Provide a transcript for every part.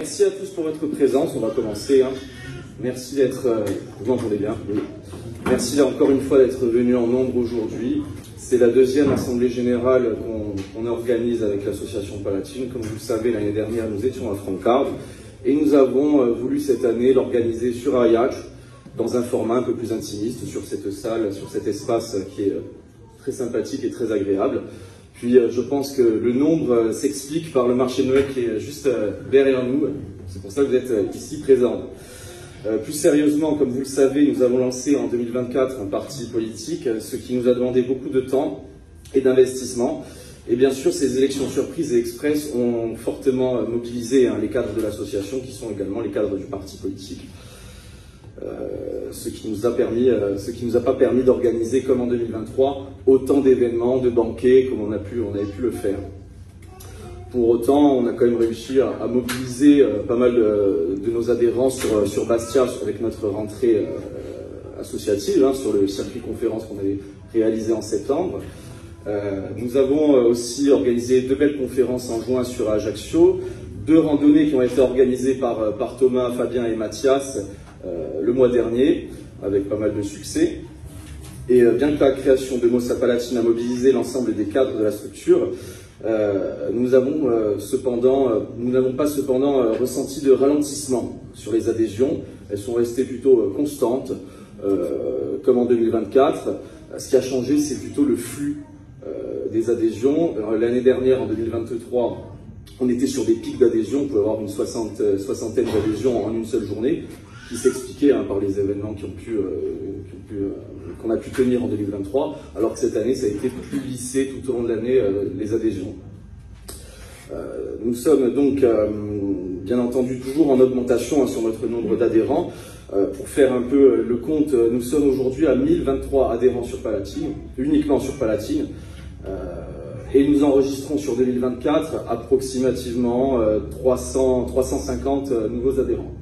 Merci à tous pour votre présence, on va commencer. Merci d'être, vous m'entendez bien? Oui. Merci encore une fois d'être venu en nombre aujourd'hui. C'est la deuxième assemblée générale qu'on organise avec l'association Palatine. Comme vous le savez, l'année dernière, nous étions à Francard et nous avons voulu cette année l'organiser sur Ajax, dans un format un peu plus intimiste, sur cette salle, sur cet espace qui est très sympathique et très agréable. Puis je pense que le nombre s'explique par le marché de Noël qui est juste derrière nous. C'est pour ça que vous êtes ici présents. Plus sérieusement, comme vous le savez, nous avons lancé en 2024 un parti politique, ce qui nous a demandé beaucoup de temps et d'investissement. Et bien sûr, ces élections surprises et express ont fortement mobilisé les cadres de l'association, qui sont également les cadres du parti politique. Ce qui nous a pas permis d'organiser, comme en 2023, autant d'événements, de banquets, comme on avait pu le faire. Pour autant, on a quand même réussi à mobiliser pas mal de nos adhérents sur Bastia, avec notre rentrée associative, sur le circuit conférence qu'on avait réalisé en septembre. Nous avons aussi organisé 2 belles conférences en juin sur Ajaccio, 2 randonnées qui ont été organisées par Thomas, Fabien et Mathias le mois dernier, avec pas mal de succès. Et bien que la création de Mossa Palatine a mobilisé l'ensemble des cadres de la structure, nous n'avons pas cependant ressenti de ralentissement sur les adhésions. Elles sont restées plutôt constantes, comme en 2024. Ce qui a changé, c'est plutôt le flux des adhésions. L'année dernière, en 2023, on était sur des pics d'adhésion. On pouvait avoir une soixantaine d'adhésions en une seule journée, qui s'expliquait par les événements qu'on a pu tenir en 2023, alors que cette année, ça a été plus lissé tout au long de l'année, les adhésions. Nous sommes donc, bien entendu, toujours en augmentation sur notre nombre d'adhérents. Pour faire un peu le compte, nous sommes aujourd'hui à 1023 adhérents sur Palatine, uniquement sur Palatine, et nous enregistrons sur 2024 approximativement 350 nouveaux adhérents,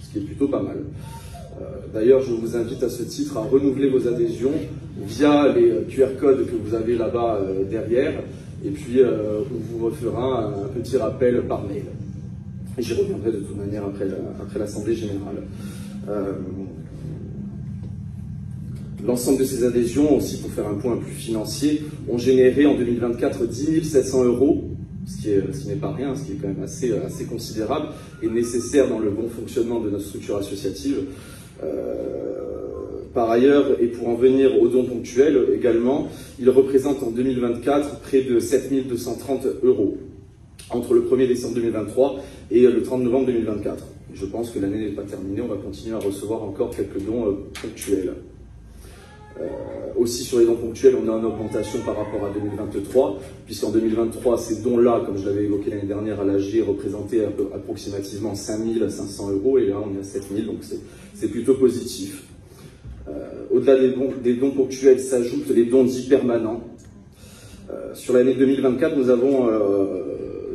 ce qui est plutôt pas mal. D'ailleurs, je vous invite à ce titre à renouveler vos adhésions via les QR codes que vous avez là-bas derrière, et puis on vous refera un petit rappel par mail. Et j'y reviendrai de toute manière après l'Assemblée générale. L'ensemble de ces adhésions, aussi pour faire un point plus financier, ont généré en 2024 10 700 €, ce qui n'est pas rien, ce qui est quand même assez considérable et nécessaire dans le bon fonctionnement de notre structure associative. Par ailleurs, et pour en venir aux dons ponctuels également, ils représentent en 2024 près de 7 230 € entre le 1er décembre 2023 et le 30 novembre 2024. Et je pense que l'année n'est pas terminée, on va continuer à recevoir encore quelques dons ponctuels. Aussi sur les dons ponctuels, on a une augmentation par rapport à 2023, puisqu'en 2023, ces dons-là, comme je l'avais évoqué l'année dernière à l'AG, représentaient approximativement 5 500 €, et là on est à 7 000, donc c'est plutôt positif. Au-delà des dons ponctuels s'ajoutent les dons dits permanents. Sur l'année 2024, nous avons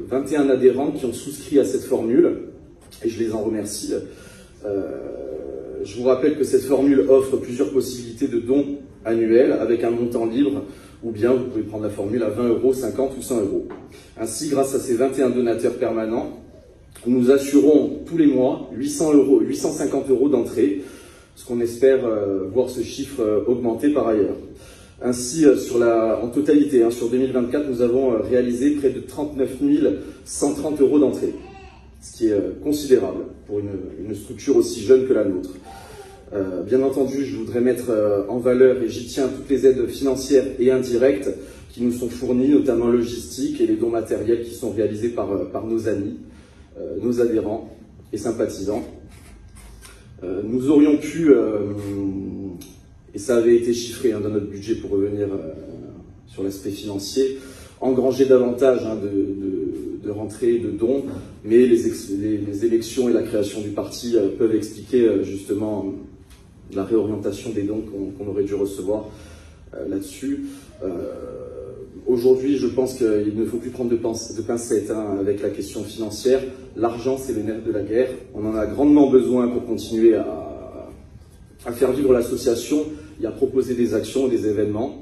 21 adhérents qui ont souscrit à cette formule, et je les en remercie. Je vous rappelle que cette formule offre plusieurs possibilités de dons annuels avec un montant libre, ou bien vous pouvez prendre la formule à 20 €, 50 ou 100 €. Ainsi, grâce à ces 21 donateurs permanents, nous assurons tous les mois 850 € d'entrée, ce qu'on espère voir ce chiffre augmenter par ailleurs. Ainsi, en totalité, sur 2024, nous avons réalisé près de 39 130 € d'entrée, ce qui est considérable pour une structure aussi jeune que la nôtre. Bien entendu, je voudrais mettre en valeur, et j'y tiens, toutes les aides financières et indirectes qui nous sont fournies, notamment logistiques, et les dons matériels qui sont réalisés par nos amis, nos adhérents et sympathisants. Nous aurions pu, et ça avait été chiffré dans notre budget pour revenir sur l'aspect financier, engranger davantage de rentrées, de dons, mais les élections et la création du parti peuvent expliquer justement la réorientation des dons qu'on aurait dû recevoir là-dessus. Aujourd'hui, je pense qu'il ne faut plus prendre de pincettes avec la question financière. L'argent, c'est le nerf de la guerre. On en a grandement besoin pour continuer à faire vivre l'association et à proposer des actions et des événements.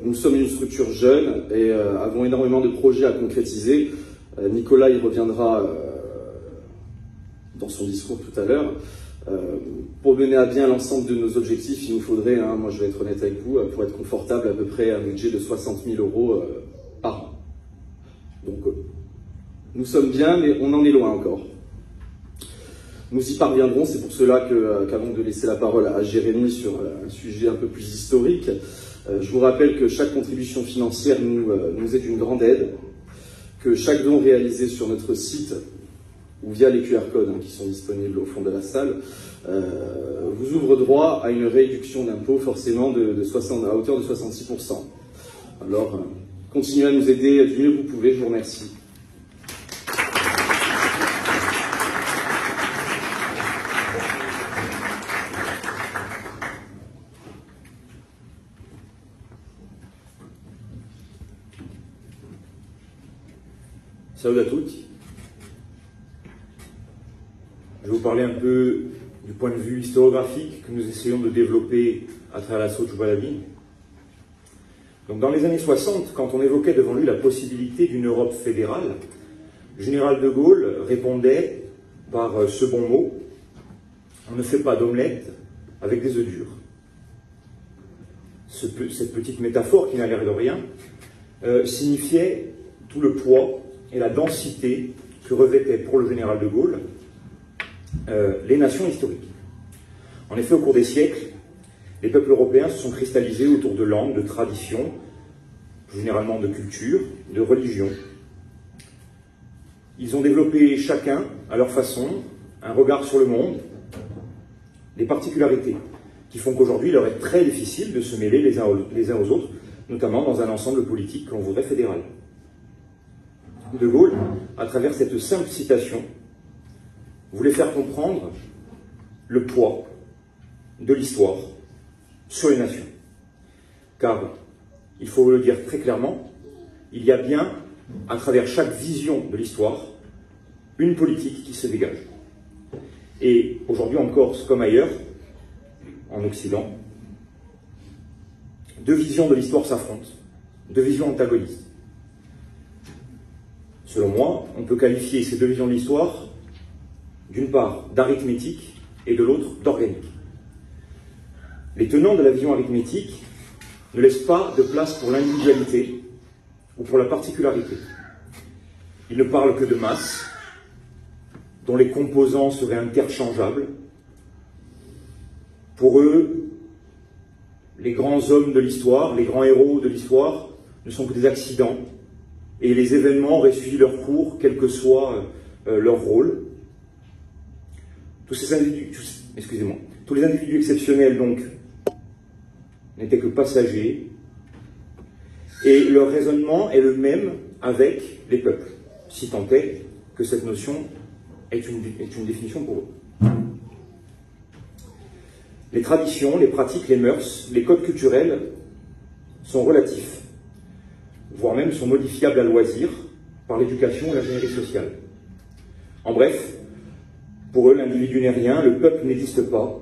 Nous sommes une structure jeune et avons énormément de projets à concrétiser. Nicolas y reviendra dans son discours tout à l'heure. Pour mener à bien l'ensemble de nos objectifs, il nous faudrait, moi je vais être honnête avec vous, pour être confortable, à peu près un budget de 60 000 € par an. Donc nous sommes bien, mais on en est loin encore. Nous y parviendrons, c'est pour cela qu'avant de laisser la parole à Jérémy sur un sujet un peu plus historique, je vous rappelle que chaque contribution financière nous est d'une grande aide, que chaque don réalisé sur notre site ou via les QR codes qui sont disponibles au fond de la salle, vous ouvre droit à une réduction d'impôt forcément à hauteur de 66%. Alors, continuez à nous aider du mieux que vous pouvez, je vous remercie. Salut à toutes. Je vais vous parler un peu du point de vue historiographique que nous essayons de développer à travers l'assaut de Joubalavi. Donc, dans les années 60, quand on évoquait devant lui la possibilité d'une Europe fédérale, le général de Gaulle répondait par ce bon mot: on ne fait pas d'omelette avec des œufs durs. Cette petite métaphore, qui n'a l'air de rien, signifiait tout le poids et la densité que revêtaient pour le général de Gaulle les nations historiques. En effet, au cours des siècles, les peuples européens se sont cristallisés autour de langues, de traditions, généralement de culture, de religion. Ils ont développé chacun, à leur façon, un regard sur le monde, des particularités qui font qu'aujourd'hui, il leur est très difficile de se mêler les uns aux autres, notamment dans un ensemble politique que l'on voudrait fédéral. De Gaulle, à travers cette simple citation, voulait faire comprendre le poids de l'histoire sur les nations. Car, il faut le dire très clairement, il y a bien, à travers chaque vision de l'histoire, une politique qui se dégage. Et aujourd'hui, en Corse comme ailleurs, en Occident, deux visions de l'histoire s'affrontent, deux visions antagonistes. Selon moi, on peut qualifier ces deux visions de l'histoire, d'une part, d'arithmétique et de l'autre, d'organique. Les tenants de la vision arithmétique ne laissent pas de place pour l'individualité ou pour la particularité. Ils ne parlent que de masse, dont les composants seraient interchangeables. Pour eux, les grands hommes de l'histoire, les grands héros de l'histoire, ne sont que des accidents, et les événements auraient suivi leur cours, quel que soit leur rôle. Tous les individus exceptionnels, donc, n'étaient que passagers, et leur raisonnement est le même avec les peuples, si tant est que cette notion est une définition pour eux. Les traditions, les pratiques, les mœurs, les codes culturels sont relatifs, voire même sont modifiables à loisir par l'éducation et l'ingénierie sociale. En bref, pour eux, l'individu n'est rien, le peuple n'existe pas,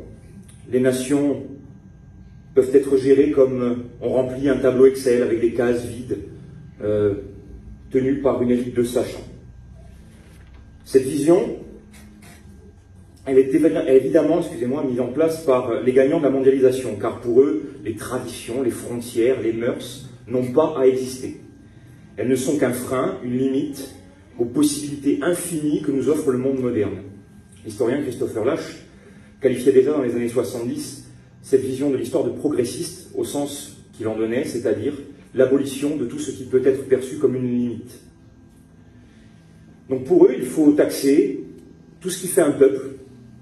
les nations peuvent être gérées comme on remplit un tableau Excel avec des cases vides, tenues par une élite de sachants. Cette vision, elle est évidemment, mise en place par les gagnants de la mondialisation, car pour eux, les traditions, les frontières, les mœurs n'ont pas à exister. Elles ne sont qu'un frein, une limite aux possibilités infinies que nous offre le monde moderne. L'historien Christopher Lasch qualifiait déjà dans les années 70 cette vision de l'histoire de progressiste, au sens qu'il en donnait, c'est-à-dire l'abolition de tout ce qui peut être perçu comme une limite. Donc pour eux, il faut taxer tout ce qui fait un peuple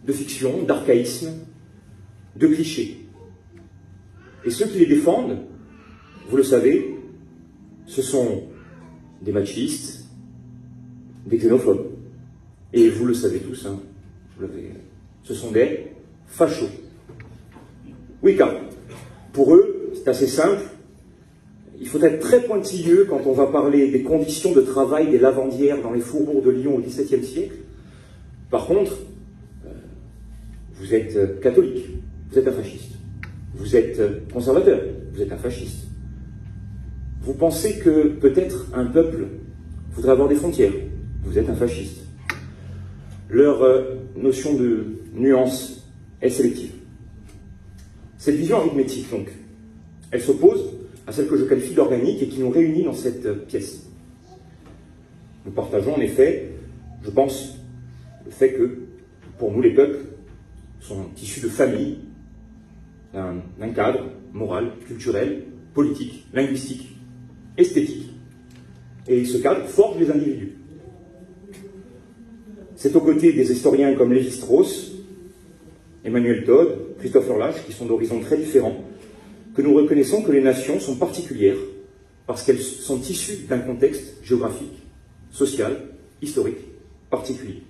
de fiction, d'archaïsme, de clichés. Et ceux qui les défendent, vous le savez, ce sont des machistes, des xénophobes. Et vous le savez tous, ce sont des fachos. Oui, car pour eux, c'est assez simple. Il faut être très pointilleux quand on va parler des conditions de travail des lavandières dans les faubourgs de Lyon au XVIIe siècle. Par contre, vous êtes catholique, vous êtes un fasciste. Vous êtes conservateur, vous êtes un fasciste. Vous pensez que peut-être un peuple voudrait avoir des frontières, vous êtes un fasciste. leur notion de nuance est sélective. Cette vision arithmétique, donc, elle s'oppose à celle que je qualifie d'organique et qui nous réunit dans cette pièce. Nous partageons en effet, je pense, le fait que, pour nous, les peuples sont issus de familles, d'un cadre moral, culturel, politique, linguistique, esthétique. Et ce cadre forge les individus. C'est aux côtés des historiens comme Lévi-Strauss, Emmanuel Todd, Christopher Lasch, qui sont d'horizons très différents, que nous reconnaissons que les nations sont particulières parce qu'elles sont issues d'un contexte géographique, social, historique, particulier.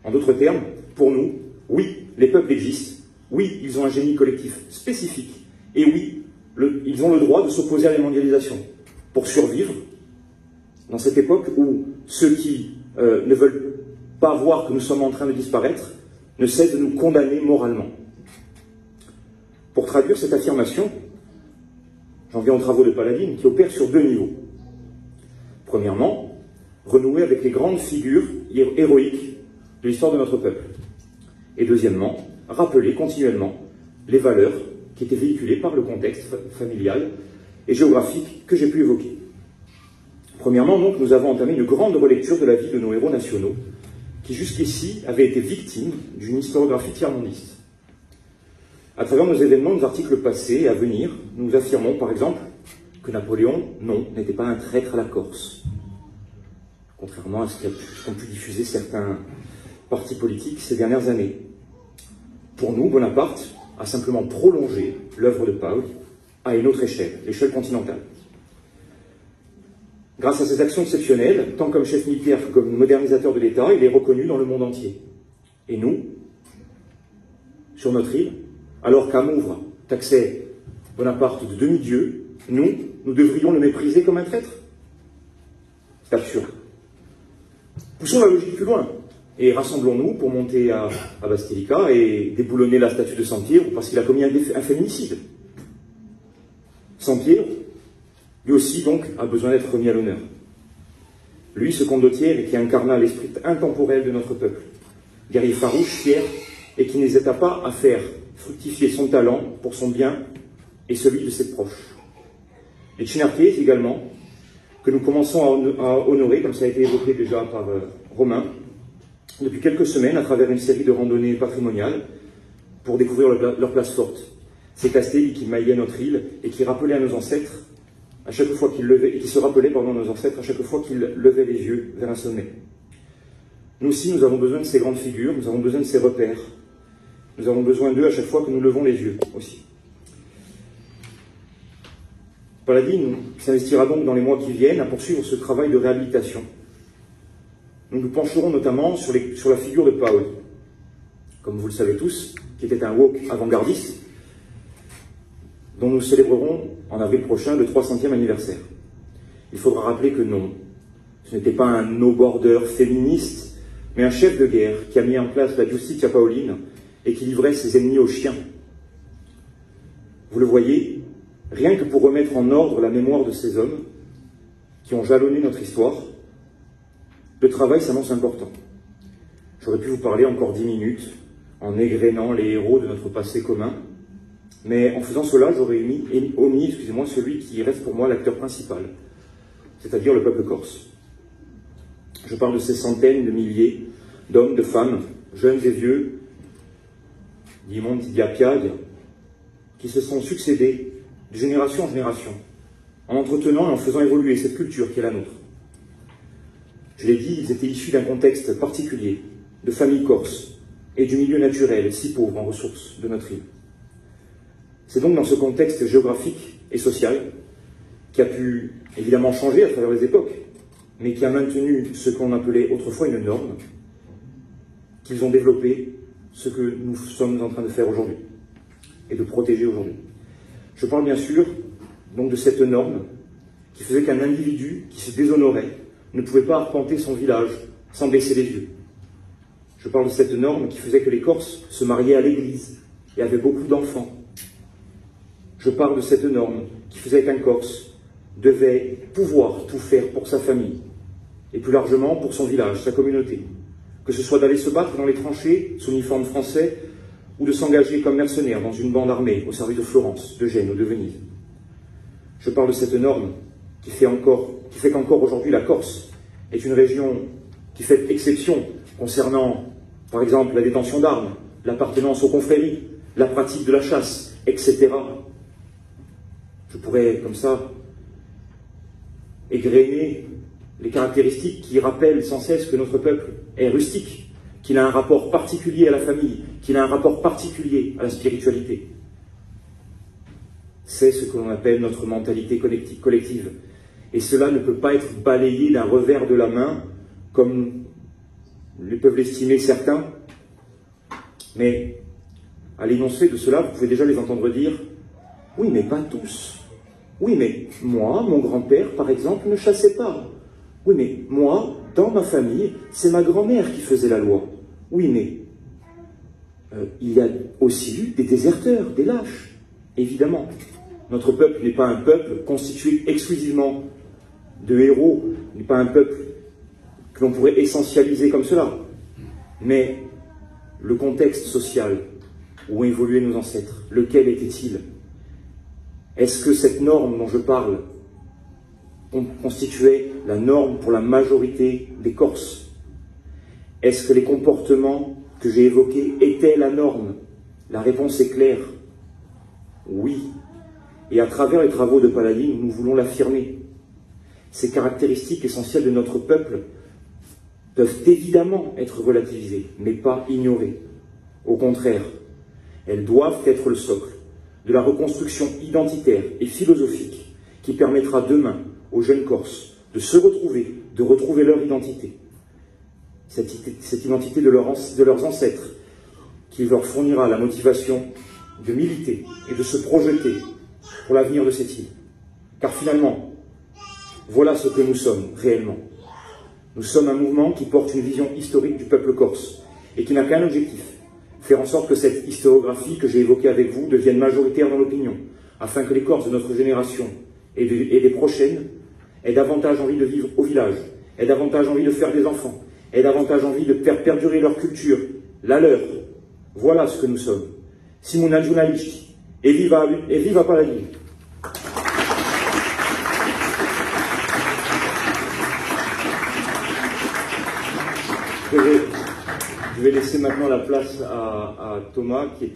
En d'autres termes, pour nous, oui, les peuples existent, oui, ils ont un génie collectif spécifique, et oui, ils ont le droit de s'opposer à la mondialisation pour survivre dans cette époque où ceux qui ne veulent pas voir que nous sommes en train de disparaître ne cessent de nous condamner moralement. Pour traduire cette affirmation, j'en viens aux travaux de Paladine qui opèrent sur deux niveaux. Premièrement, renouer avec les grandes figures héroïques de l'histoire de notre peuple. Et deuxièmement, rappeler continuellement les valeurs qui étaient véhiculées par le contexte familial et géographique que j'ai pu évoquer. Premièrement, donc, nous avons entamé une grande relecture de la vie de nos héros nationaux, qui jusqu'ici avaient été victimes d'une historiographie tiers-mondiste. À travers nos événements, nos articles passés et à venir, nous affirmons par exemple que Napoléon, non, n'était pas un traître à la Corse. Contrairement à ce qu'ont pu diffuser certains partis politiques ces dernières années. Pour nous, Bonaparte a simplement prolongé l'œuvre de Paul à une autre échelle, l'échelle continentale. Grâce à ses actions exceptionnelles, tant comme chef militaire que comme modernisateur de l'État, il est reconnu dans le monde entier. Et nous, sur notre île, alors qu'Amouvre taxait Bonaparte de demi-dieu, nous devrions le mépriser comme un traître? C'est absurde. Poussons la logique plus loin et rassemblons-nous pour monter à Bastilica et déboulonner la statue de Saint-Pierre parce qu'il a commis un féminicide. Saint-Pierre, lui aussi, donc, a besoin d'être remis à l'honneur. Lui, ce condottiere qui incarna l'esprit intemporel de notre peuple, guerrier farouche, fier, et qui n'hésita pas à faire fructifier son talent pour son bien et celui de ses proches. Les Chinarqués également, que nous commençons à honorer, comme ça a été évoqué déjà par Romain, depuis quelques semaines à travers une série de randonnées patrimoniales pour découvrir leur place forte. Ces castelli qui maillaient notre île et qui rappelaient à nos ancêtres à chaque fois qu'ils levaient, et qui se rappelaient pendant nos ancêtres à chaque fois qu'ils levaient les yeux vers un sommet. Nous aussi, nous avons besoin de ces grandes figures, nous avons besoin de ces repères. Nous avons besoin d'eux à chaque fois que nous levons les yeux aussi. Paladine s'investira donc dans les mois qui viennent à poursuivre ce travail de réhabilitation. Nous nous pencherons notamment sur la figure de Paul, comme vous le savez tous, qui était un woke avant-gardiste, dont nous célébrerons en avril prochain le 300e anniversaire. Il faudra rappeler que non, ce n'était pas un no-border féministe, mais un chef de guerre qui a mis en place la Giustia Paolina et qui livrait ses ennemis aux chiens. Vous le voyez, rien que pour remettre en ordre la mémoire de ces hommes qui ont jalonné notre histoire, le travail s'annonce important. J'aurais pu vous parler encore 10 minutes en égrénant les héros de notre passé commun, mais en faisant cela, j'aurais omis celui qui reste pour moi l'acteur principal, c'est-à-dire le peuple corse. Je parle de ces centaines de milliers d'hommes, de femmes, jeunes et vieux, d'Imonti Diapiadia, qui se sont succédés de génération en génération, en entretenant et en faisant évoluer cette culture qui est la nôtre. Je l'ai dit, ils étaient issus d'un contexte particulier, de familles corses, et du milieu naturel si pauvre en ressources de notre île. C'est donc dans ce contexte géographique et social, qui a pu évidemment changer à travers les époques, mais qui a maintenu ce qu'on appelait autrefois une norme, qu'ils ont développé ce que nous sommes en train de faire aujourd'hui, et de protéger aujourd'hui. Je parle bien sûr donc de cette norme qui faisait qu'un individu qui se déshonorait ne pouvait pas arpenter son village sans baisser les yeux. Je parle de cette norme qui faisait que les Corses se mariaient à l'église et avaient beaucoup d'enfants. Je parle de cette norme qui faisait qu'un Corse devait pouvoir tout faire pour sa famille, et plus largement pour son village, sa communauté, que ce soit d'aller se battre dans les tranchées sous uniforme français ou de s'engager comme mercenaire dans une bande armée au service de Florence, de Gênes ou de Venise. Je parle de cette norme qui fait qu'encore aujourd'hui la Corse est une région qui fait exception concernant, par exemple, la détention d'armes, l'appartenance aux confréries, la pratique de la chasse, etc. Je pourrais, comme ça, égrener les caractéristiques qui rappellent sans cesse que notre peuple est rustique, qu'il a un rapport particulier à la famille, qu'il a un rapport particulier à la spiritualité. C'est ce que l'on appelle notre mentalité collective. Et cela ne peut pas être balayé d'un revers de la main, comme le peuvent l'estimer certains. Mais à l'énoncé de cela, vous pouvez déjà les entendre dire « Oui, mais pas tous. Oui, mais moi, mon grand-père, par exemple, ne chassait pas. Oui, mais moi, dans ma famille, c'est ma grand-mère qui faisait la loi. Oui, mais il y a aussi eu des déserteurs, des lâches, évidemment. Notre peuple n'est pas un peuple constitué exclusivement de héros, n'est pas un peuple que l'on pourrait essentialiser comme cela. Mais le contexte social où évoluaient nos ancêtres, lequel était-il? Est-ce que cette norme dont je parle constituait la norme pour la majorité des Corses? Est-ce que les comportements que j'ai évoqués étaient la norme? La réponse est claire. Oui. Et à travers les travaux de Paladine, nous voulons l'affirmer. Ces caractéristiques essentielles de notre peuple peuvent évidemment être relativisées, mais pas ignorées. Au contraire, elles doivent être le socle de la reconstruction identitaire et philosophique qui permettra demain aux jeunes Corses de se retrouver, de retrouver leur identité. Cette identité de leurs ancêtres qui leur fournira la motivation de militer et de se projeter pour l'avenir de cette île. Car finalement, voilà ce que nous sommes réellement. Nous sommes un mouvement qui porte une vision historique du peuple corse et qui n'a qu'un objectif, faire en sorte que cette historiographie que j'ai évoquée avec vous devienne majoritaire dans l'opinion, afin que les Corses de notre génération et des prochaines aient davantage envie de vivre au village, aient davantage envie de faire des enfants, aient davantage envie de faire perdurer leur culture, la leur. Voilà ce que nous sommes. Simona Giunalisti, et viva Paladine. Je vais laisser maintenant la place à Thomas, qui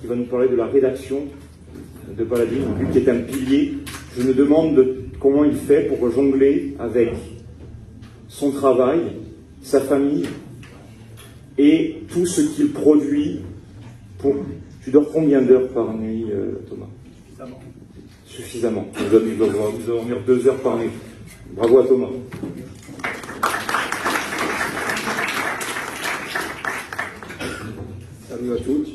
va nous parler de la rédaction de Paladine, lui qui est un pilier. Je me demande comment il fait pour jongler avec son travail, sa famille et tout ce qu'il produit. Tu dors combien d'heures par nuit, Thomas? Suffisamment. Il doit dormir 2 heures par nuit. Bravo à Thomas. Salut à tous.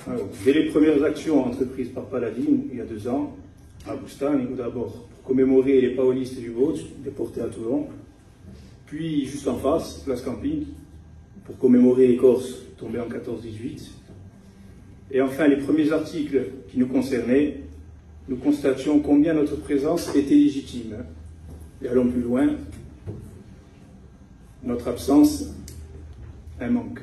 Alors, dès les premières actions entreprises par Paladine, il y a 2 ans, à Boustane, d'abord pour commémorer les paolistes du Vaud, déportés à Toulon, puis juste en face, place Camping, pour commémorer les Corses tombés en 14-18. Et enfin, les premiers articles qui nous concernaient, nous constations combien notre présence était légitime. Et allons plus loin, notre absence, un manque.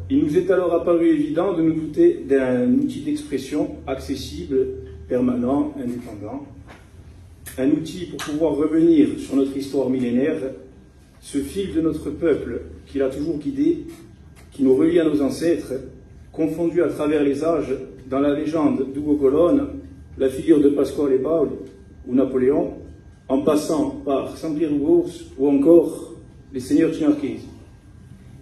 Il nous est alors apparu évident de nous doter d'un outil d'expression accessible, permanent, indépendant. Un outil pour pouvoir revenir sur notre histoire millénaire, ce fil de notre peuple qui l'a toujours guidé, qui nous relie à nos ancêtres, confondu à travers les âges dans la légende d'Ugo Colonne, la figure de Pasquale Paoli ou Napoléon, en passant par Saint-Pierre-Ugos ou encore les seigneurs chinarquesi.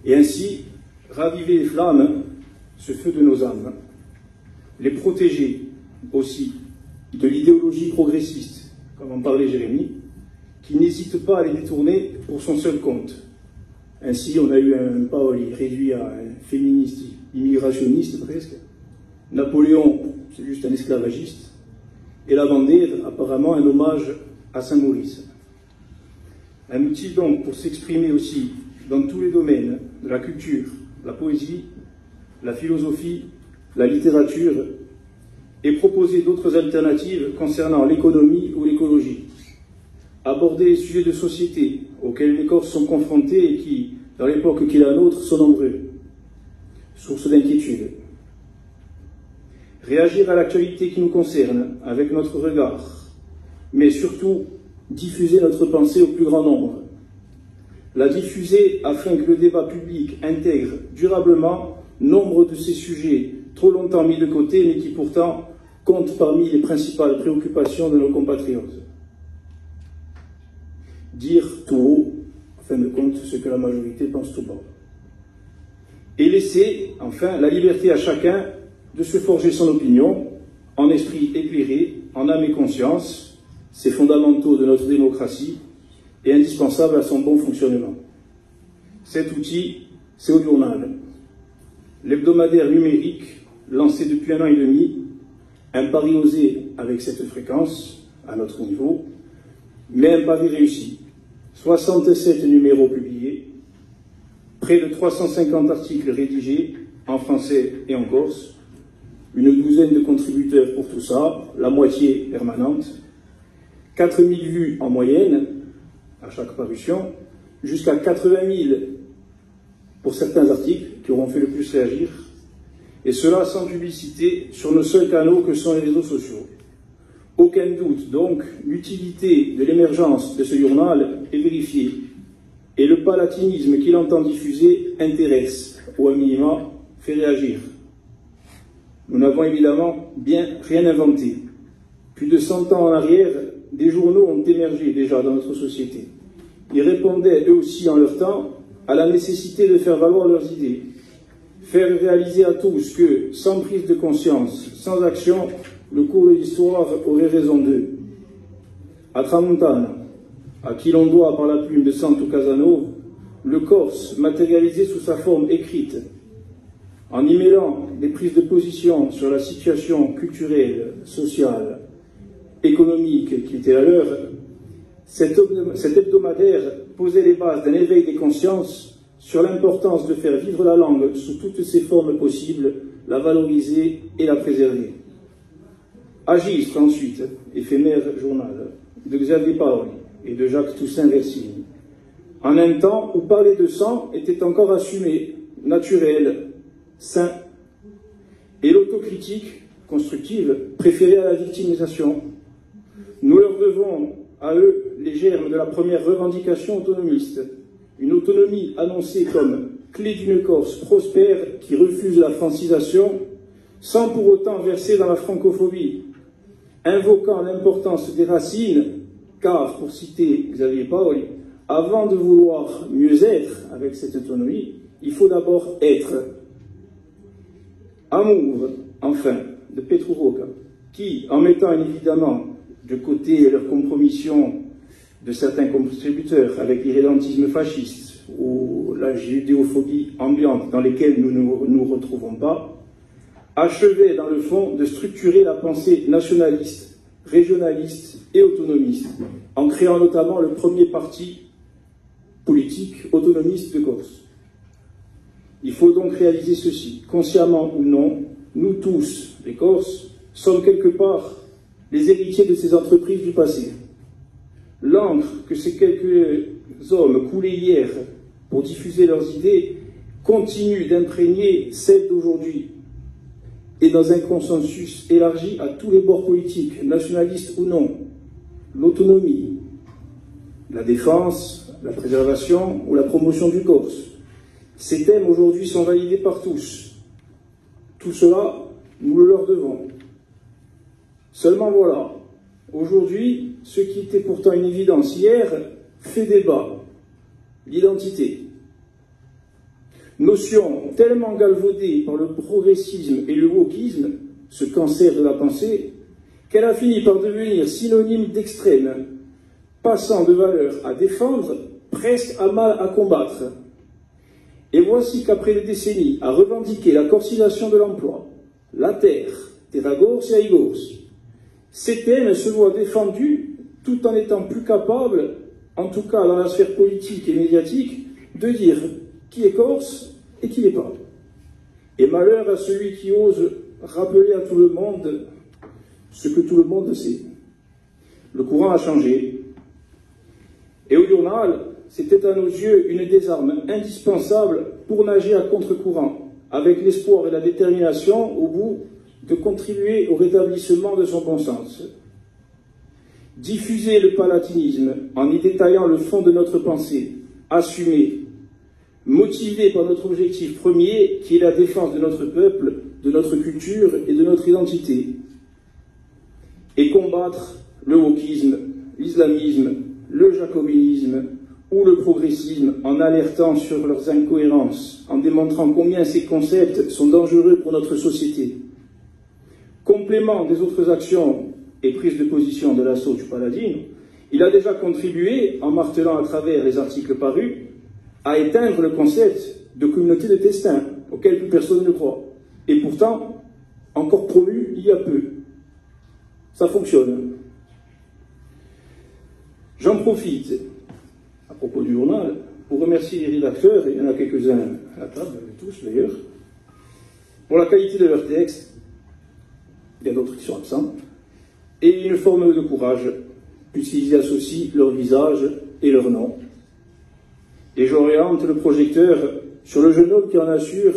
Et ainsi, raviver les flammes, ce feu de nos âmes, les protéger aussi de l'idéologie progressiste, comme en parlait Jérémie, qui n'hésite pas à les détourner pour son seul compte. Ainsi, on a eu un Paoli réduit à un féministe, immigrationniste presque. Napoléon, c'est juste un esclavagiste. Et la Vendée, apparemment, un hommage à Saint-Maurice. Un outil donc pour s'exprimer aussi dans tous les domaines de la culture, la poésie, la philosophie, la littérature, et proposer d'autres alternatives concernant l'économie ou l'écologie. Aborder les sujets de société auxquels les Corses sont confrontés et qui, dans l'époque qui est la nôtre, sont nombreux. Source d'inquiétude. Réagir à l'actualité qui nous concerne avec notre regard, mais surtout diffuser notre pensée au plus grand nombre. La diffuser afin que le débat public intègre durablement nombre de ces sujets trop longtemps mis de côté, mais qui pourtant comptent parmi les principales préoccupations de nos compatriotes. Dire tout haut, en fin de compte, ce que la majorité pense tout bas. Et laisser, enfin, la liberté à chacun de se forger son opinion, en esprit éclairé, en âme et conscience, c'est fondamentaux de notre démocratie et indispensable à son bon fonctionnement. Cet outil, c'est Audiournal, l'hebdomadaire numérique lancé depuis 1 an et demi, un pari osé avec cette fréquence, à notre niveau, mais un pari réussi. 67 numéros publiés, près de 350 articles rédigés en français et en corse, une douzaine de contributeurs pour tout ça, la moitié permanente, 4000 vues en moyenne à chaque parution, jusqu'à 80 000 pour certains articles qui auront fait le plus réagir, et cela sans publicité sur nos seuls canaux que sont les réseaux sociaux. Aucun doute donc, l'utilité de l'émergence de ce journal est vérifiée, et le palatinisme qu'il entend diffuser intéresse, ou à minima fait réagir. Nous n'avons évidemment bien rien inventé. Plus de 100 ans en arrière, des journaux ont émergé déjà dans notre société. Ils répondaient eux aussi en leur temps à la nécessité de faire valoir leurs idées, faire réaliser à tous que, sans prise de conscience, sans action, le cours de l'histoire aurait raison d'eux. À Tramontane, à qui l'on doit par la plume de Santo Casanova, le Corse matérialisé sous sa forme écrite, en y mêlant des prises de position sur la situation culturelle, sociale, économique qui était la leur, cet hebdomadaire posait les bases d'un éveil des consciences sur l'importance de faire vivre la langue sous toutes ses formes possibles, la valoriser et la préserver. Agistre ensuite, éphémère journal, de Xavier Paoli et de Jacques Toussaint Versini, en un temps où parler de sang était encore assumé, naturel, sain, et l'autocritique constructive préférée à la victimisation. Nous leur devons à eux les germes de la première revendication autonomiste, une autonomie annoncée comme clé d'une Corse prospère qui refuse la francisation sans pour autant verser dans la francophobie, invoquant l'importance des racines, car, pour citer Xavier Paoli, avant de vouloir mieux être avec cette autonomie, il faut d'abord être. Amour, enfin, de Petru Roca, qui, en mettant évidemment de côté leur compromission de certains contributeurs avec l'irrédentisme fasciste ou la judéophobie ambiante dans lesquelles nous ne nous retrouvons pas, achevait dans le fond de structurer la pensée nationaliste, régionaliste et autonomiste, en créant notamment le premier parti politique autonomiste de Corse. Il faut donc réaliser ceci, consciemment ou non, nous tous, les Corses, sommes quelque part les héritiers de ces entreprises du passé. L'encre que ces quelques hommes coulaient hier pour diffuser leurs idées continue d'imprégner celle d'aujourd'hui, et dans un consensus élargi à tous les bords politiques, nationalistes ou non, l'autonomie, la défense, la préservation ou la promotion du Corse. Ces thèmes aujourd'hui sont validés par tous. Tout cela, nous le leur devons. Seulement voilà, aujourd'hui, ce qui était pourtant une évidence hier fait débat, l'identité. Notion tellement galvaudée par le progressisme et le wokisme, ce cancer de la pensée, qu'elle a fini par devenir synonyme d'extrême, passant de valeur à défendre, presque à mal à combattre. Et voici qu'après des décennies à revendiquer la corcisation de l'emploi, la terre, terra Corse et Corse, ces thèmes se voient défendus tout en étant plus capables, en tout cas dans la sphère politique et médiatique, de dire qui est Corse et qui n'est pas. Et malheur à celui qui ose rappeler à tout le monde ce que tout le monde sait. Le courant a changé. Et Audiournal, c'était à nos yeux une des armes indispensables pour nager à contre-courant, avec l'espoir et la détermination, au bout, de contribuer au rétablissement de son bon sens. Diffuser le palatinisme en y détaillant le fond de notre pensée, assumer, motivé par notre objectif premier, qui est la défense de notre peuple, de notre culture et de notre identité, et combattre le wokisme, l'islamisme, le jacobinisme ou le progressisme en alertant sur leurs incohérences, en démontrant combien ces concepts sont dangereux pour notre société. Complément des autres actions et prises de position de l'assaut du Paladino, il a déjà contribué, en martelant à travers les articles parus, à éteindre le concept de communauté de destin, auquel plus personne ne croit. Et pourtant, encore promu il y a peu. Ça fonctionne. J'en profite, à propos du journal, pour remercier les rédacteurs, et il y en a quelques-uns à la table, tous d'ailleurs, pour la qualité de leur texte. Il y a d'autres qui sont absents. Et une forme de courage, puisqu'ils y associent leur visage et leur nom. Et j'oriente le projecteur sur le jeune homme qui en assure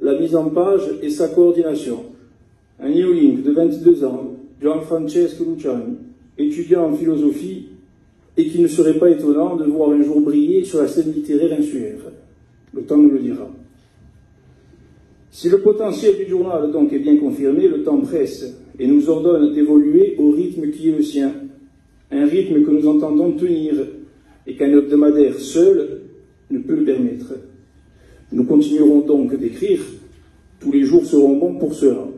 la mise en page et sa coordination. Un néolink de 22 ans, Gianfrancesco Luciani, étudiant en philosophie, et qui ne serait pas étonnant de voir un jour briller sur la scène littéraire insulaire. Le temps nous le dira. Si le potentiel du journal donc est bien confirmé, le temps presse et nous ordonne d'évoluer au rythme qui est le sien, un rythme que nous entendons tenir et qu'un hebdomadaire seul ne peut le permettre. Nous continuerons donc d'écrire, tous les jours seront bons pour cela,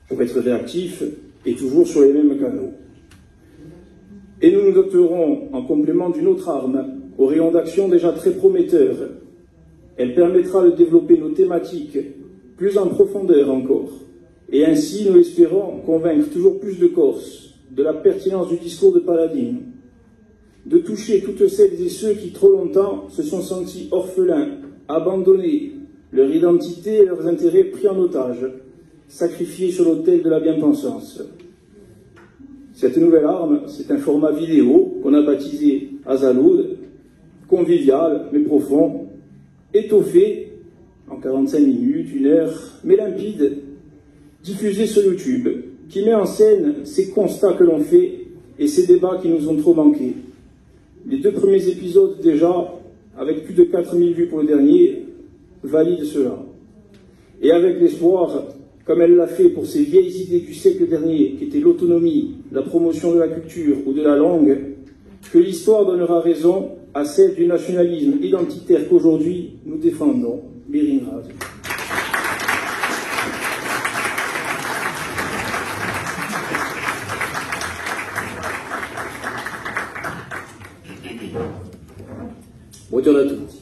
pour être réactifs et toujours sur les mêmes canaux. Et nous nous doterons en complément d'une autre arme, au rayon d'action déjà très prometteur. Elle permettra de développer nos thématiques plus en profondeur encore, et ainsi, nous espérons, convaincre toujours plus de Corses de la pertinence du discours de Paladino, de toucher toutes celles et ceux qui trop longtemps se sont sentis orphelins, abandonnés, leur identité et leurs intérêts pris en otage, sacrifiés sur l'autel de la bien-pensance. Cette nouvelle arme, c'est un format vidéo qu'on a baptisé Azaloud, convivial mais profond, étoffé en 45 minutes, 1 heure, mais limpide, diffusé sur YouTube, qui met en scène ces constats que l'on fait et ces débats qui nous ont trop manqué. Les 2 premiers épisodes déjà, avec plus de 4000 vues pour le dernier, valident cela. Et avec l'espoir, comme elle l'a fait pour ces vieilles idées du siècle dernier, qui étaient l'autonomie, la promotion de la culture ou de la langue, que l'histoire donnera raison à celle du nationalisme identitaire qu'aujourd'hui nous défendons. Biringrad. Buongiorno a tutti.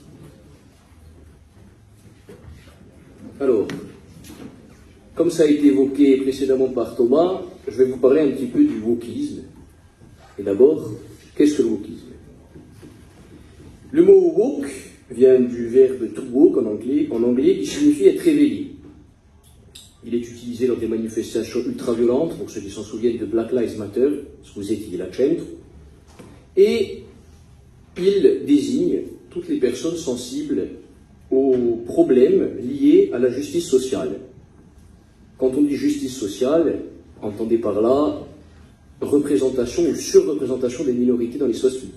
Alors, comme ça a été évoqué précédemment par Thomas, je vais vous parler un petit peu du wokisme. Et d'abord, qu'est-ce que le wokisme? Le mot woke vient du verbe to woke en anglais, qui signifie être réveillé. Il est utilisé lors des manifestations ultra-violentes, pour ceux qui s'en souviennent de Black Lives Matter, scusetevi l'accento, et il désigne toutes les personnes sensibles aux problèmes liés à la justice sociale. Quand on dit justice sociale, entendez par là représentation ou surreprésentation des minorités dans l'espace public.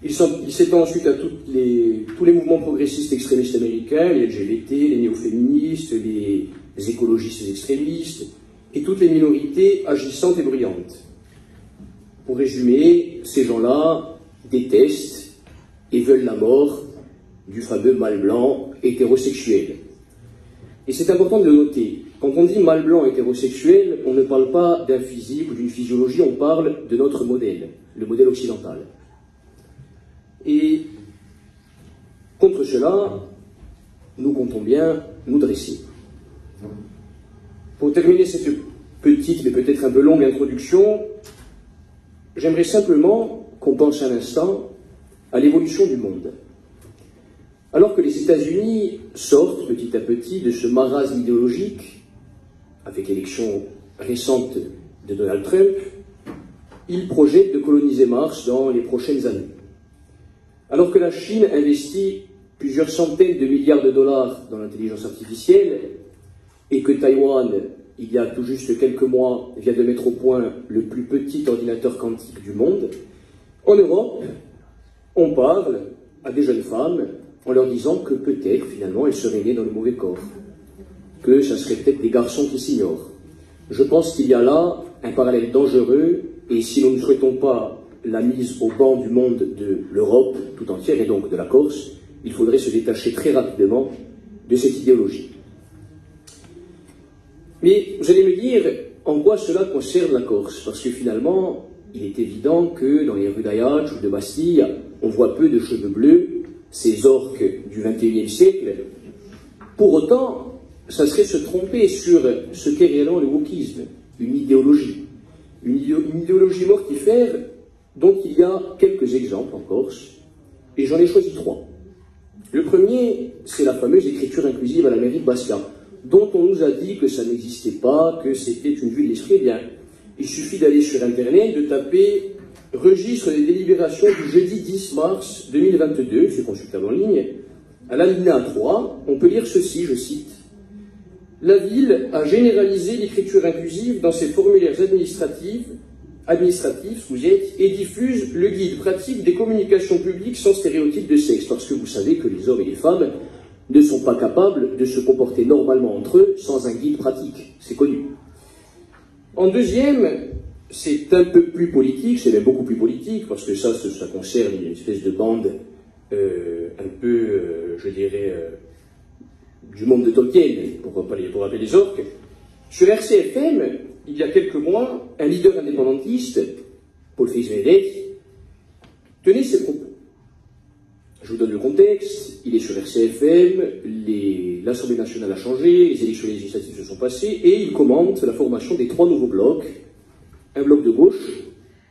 Il s'étend ensuite à tous les mouvements progressistes extrémistes américains, les LGBT, les néo-féministes, les écologistes extrémistes, et toutes les minorités agissantes et bruyantes. Pour résumer, ces gens-là détestent et veulent la mort du fameux mâle blanc hétérosexuel. Et c'est important de le noter. Quand on dit mâle blanc hétérosexuel, on ne parle pas d'un physique ou d'une physiologie, on parle de notre modèle, le modèle occidental. Et contre cela, nous comptons bien nous dresser. Pour terminer cette petite, mais peut-être un peu longue introduction, j'aimerais simplement qu'on pense un instant à l'évolution du monde. Alors que les États-Unis sortent petit à petit de ce marasme idéologique, avec l'élection récente de Donald Trump, ils projettent de coloniser Mars dans les prochaines années. Alors que la Chine investit plusieurs centaines de milliards de dollars dans l'intelligence artificielle et que Taïwan, il y a tout juste quelques mois, vient de mettre au point le plus petit ordinateur quantique du monde, en Europe, on parle à des jeunes femmes en leur disant que peut-être, finalement, elles seraient nées dans le mauvais corps, que ça serait peut-être des garçons qui s'ignorent. Je pense qu'il y a là un parallèle dangereux, et si nous ne souhaitons pas la mise au banc du monde de l'Europe tout entière, et donc de la Corse, il faudrait se détacher très rapidement de cette idéologie. Mais vous allez me dire en quoi cela concerne la Corse, parce que finalement, il est évident que dans les rues d'Ajaccio ou de Bastille, on voit peu de cheveux bleus, ces orques du XXIe siècle. Pour autant, ça serait se tromper sur ce qu'est réellement le wokisme, une idéologie mortifère dont il y a quelques exemples en Corse, et j'en ai choisi 3. Le premier, c'est la fameuse écriture inclusive à la mairie de Bastia, dont on nous a dit que ça n'existait pas, que c'était une vue de l'esprit. Eh bien, il suffit d'aller sur Internet, de taper « Registre des délibérations du jeudi 10 mars 2022 », c'est consultable en ligne. À l'alinéa 3, on peut lire ceci, je cite: « La ville a généralisé l'écriture inclusive dans ses formulaires administratifs, et diffuse le guide pratique des communications publiques sans stéréotype de sexe. » Parce que vous savez que les hommes et les femmes ne sont pas capables de se comporter normalement entre eux sans un guide pratique. C'est connu. En deuxième, c'est un peu plus politique, c'est même beaucoup plus politique, parce que ça concerne une espèce de bande un peu, je dirais, du monde de Tolkien, pour appeler les orques. Sur RCFM, il y a quelques mois, un leader indépendantiste, Paul Félix-Ménès, tenait ses propos. Je vous donne le contexte, il est sur RCFM, l'Assemblée nationale a changé, les élections législatives se sont passées, et il commente la formation des 3 nouveaux blocs. Un bloc de gauche,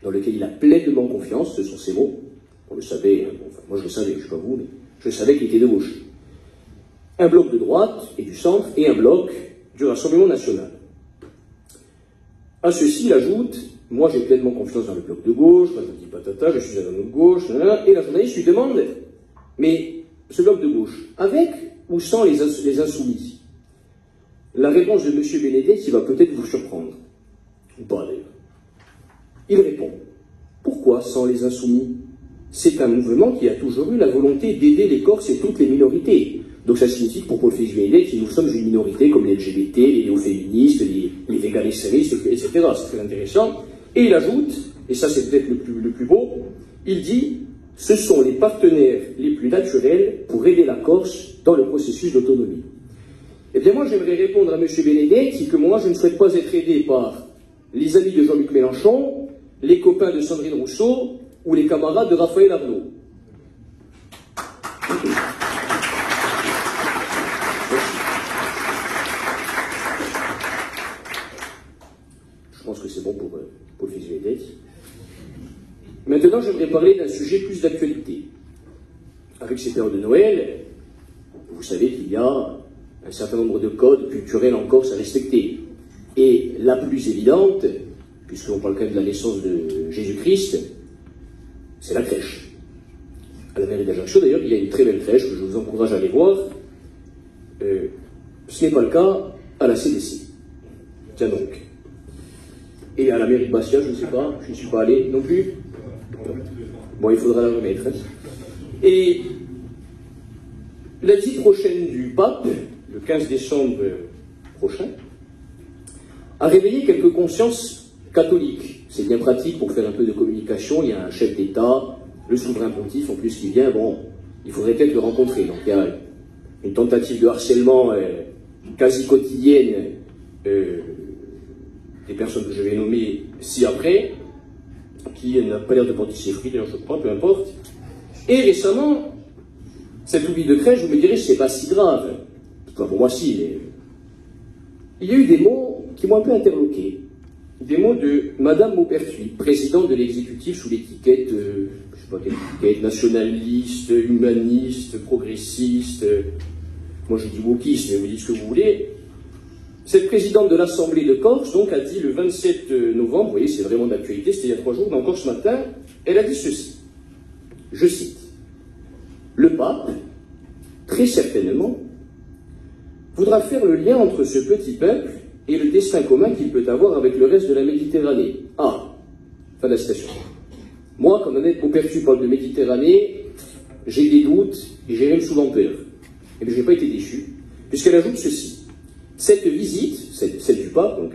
dans lequel il a pleinement confiance, ce sont ses mots. On le savait, enfin, moi je le savais, je ne sais pas vous, mais je savais qu'il était de gauche. Un bloc de droite et du centre, et un bloc du Rassemblement national. À ceci, il ajoute: moi j'ai pleinement confiance dans le bloc de gauche, patati patata, je suis un homme de gauche, et la journaliste lui demande: mais ce bloc de gauche, avec ou sans les insoumis? La réponse de M. Benedetti va peut-être vous surprendre. Ou pas d'ailleurs. Il répond: pourquoi sans les insoumis? C'est un mouvement qui a toujours eu la volonté d'aider les Corses et toutes les minorités. Donc ça signifie que pour Paul Félix-Ménès, nous sommes une minorité comme les LGBT, les néo-féministes, les véganistes, etc. C'est très intéressant. Et il ajoute, et ça c'est peut-être le plus beau, il dit: ce sont les partenaires les plus naturels pour aider la Corse dans le processus d'autonomie. Eh bien moi j'aimerais répondre à M. Benedetti que moi je ne souhaite pas être aidé par les amis de Jean-Luc Mélenchon, les copains de Sandrine Rousseau ou les camarades de Raphaël Arnaud. Je pense que c'est bon pour Paul Félix-Ménès. Maintenant, j'aimerais parler d'un sujet plus d'actualité. Avec ces périodes de Noël, vous savez qu'il y a un certain nombre de codes culturels en Corse à respecter. Et la plus évidente, puisqu'on parle quand même de la naissance de Jésus-Christ, c'est la crèche. À la mairie d'Ajaccio, d'ailleurs, il y a une très belle crèche que je vous encourage à aller voir. Ce n'est pas le cas à la CDC. Tiens donc. Et à la mairie de Bastia, je ne sais pas, je ne suis pas allé non plus. Bon, il faudra la remettre. Et la visite prochaine du pape, le 15 décembre prochain, a réveillé quelques consciences catholiques. C'est bien pratique pour faire un peu de communication. Il y a un chef d'État, le souverain pontife en plus qui vient. Bon, il faudrait peut-être le rencontrer. Donc il y a une tentative de harcèlement quasi quotidienne des personnes que je vais nommer ci-après, qui n'a pas l'air de porter ses fruits, d'ailleurs je crois, peu importe. Et récemment, cet oubli de crèche, vous me direz, c'est pas si grave. Enfin, pour moi, si, mais... Il y a eu des mots qui m'ont un peu interloqué. Des mots de Madame Maupertuis, présidente de l'exécutif sous l'étiquette, je sais pas quelle étiquette, nationaliste, humaniste, progressiste, moi je dis wokiste, mais vous dites ce que vous voulez. Cette présidente de l'Assemblée de Corse, donc, a dit le 27 novembre, vous voyez, c'est vraiment d'actualité, c'était il y a 3 jours, mais encore ce matin, elle a dit ceci. Je cite: le pape, très certainement, voudra faire le lien entre ce petit peuple et le destin commun qu'il peut avoir avec le reste de la Méditerranée. Ah, fin de la citation. Moi, comme Annette Maupertuis parle de Méditerranée, j'ai des doutes et j'ai même souvent peur. Et bien, je n'ai pas été déçu, puisqu'elle ajoute ceci. Cette visite, celle du pape donc,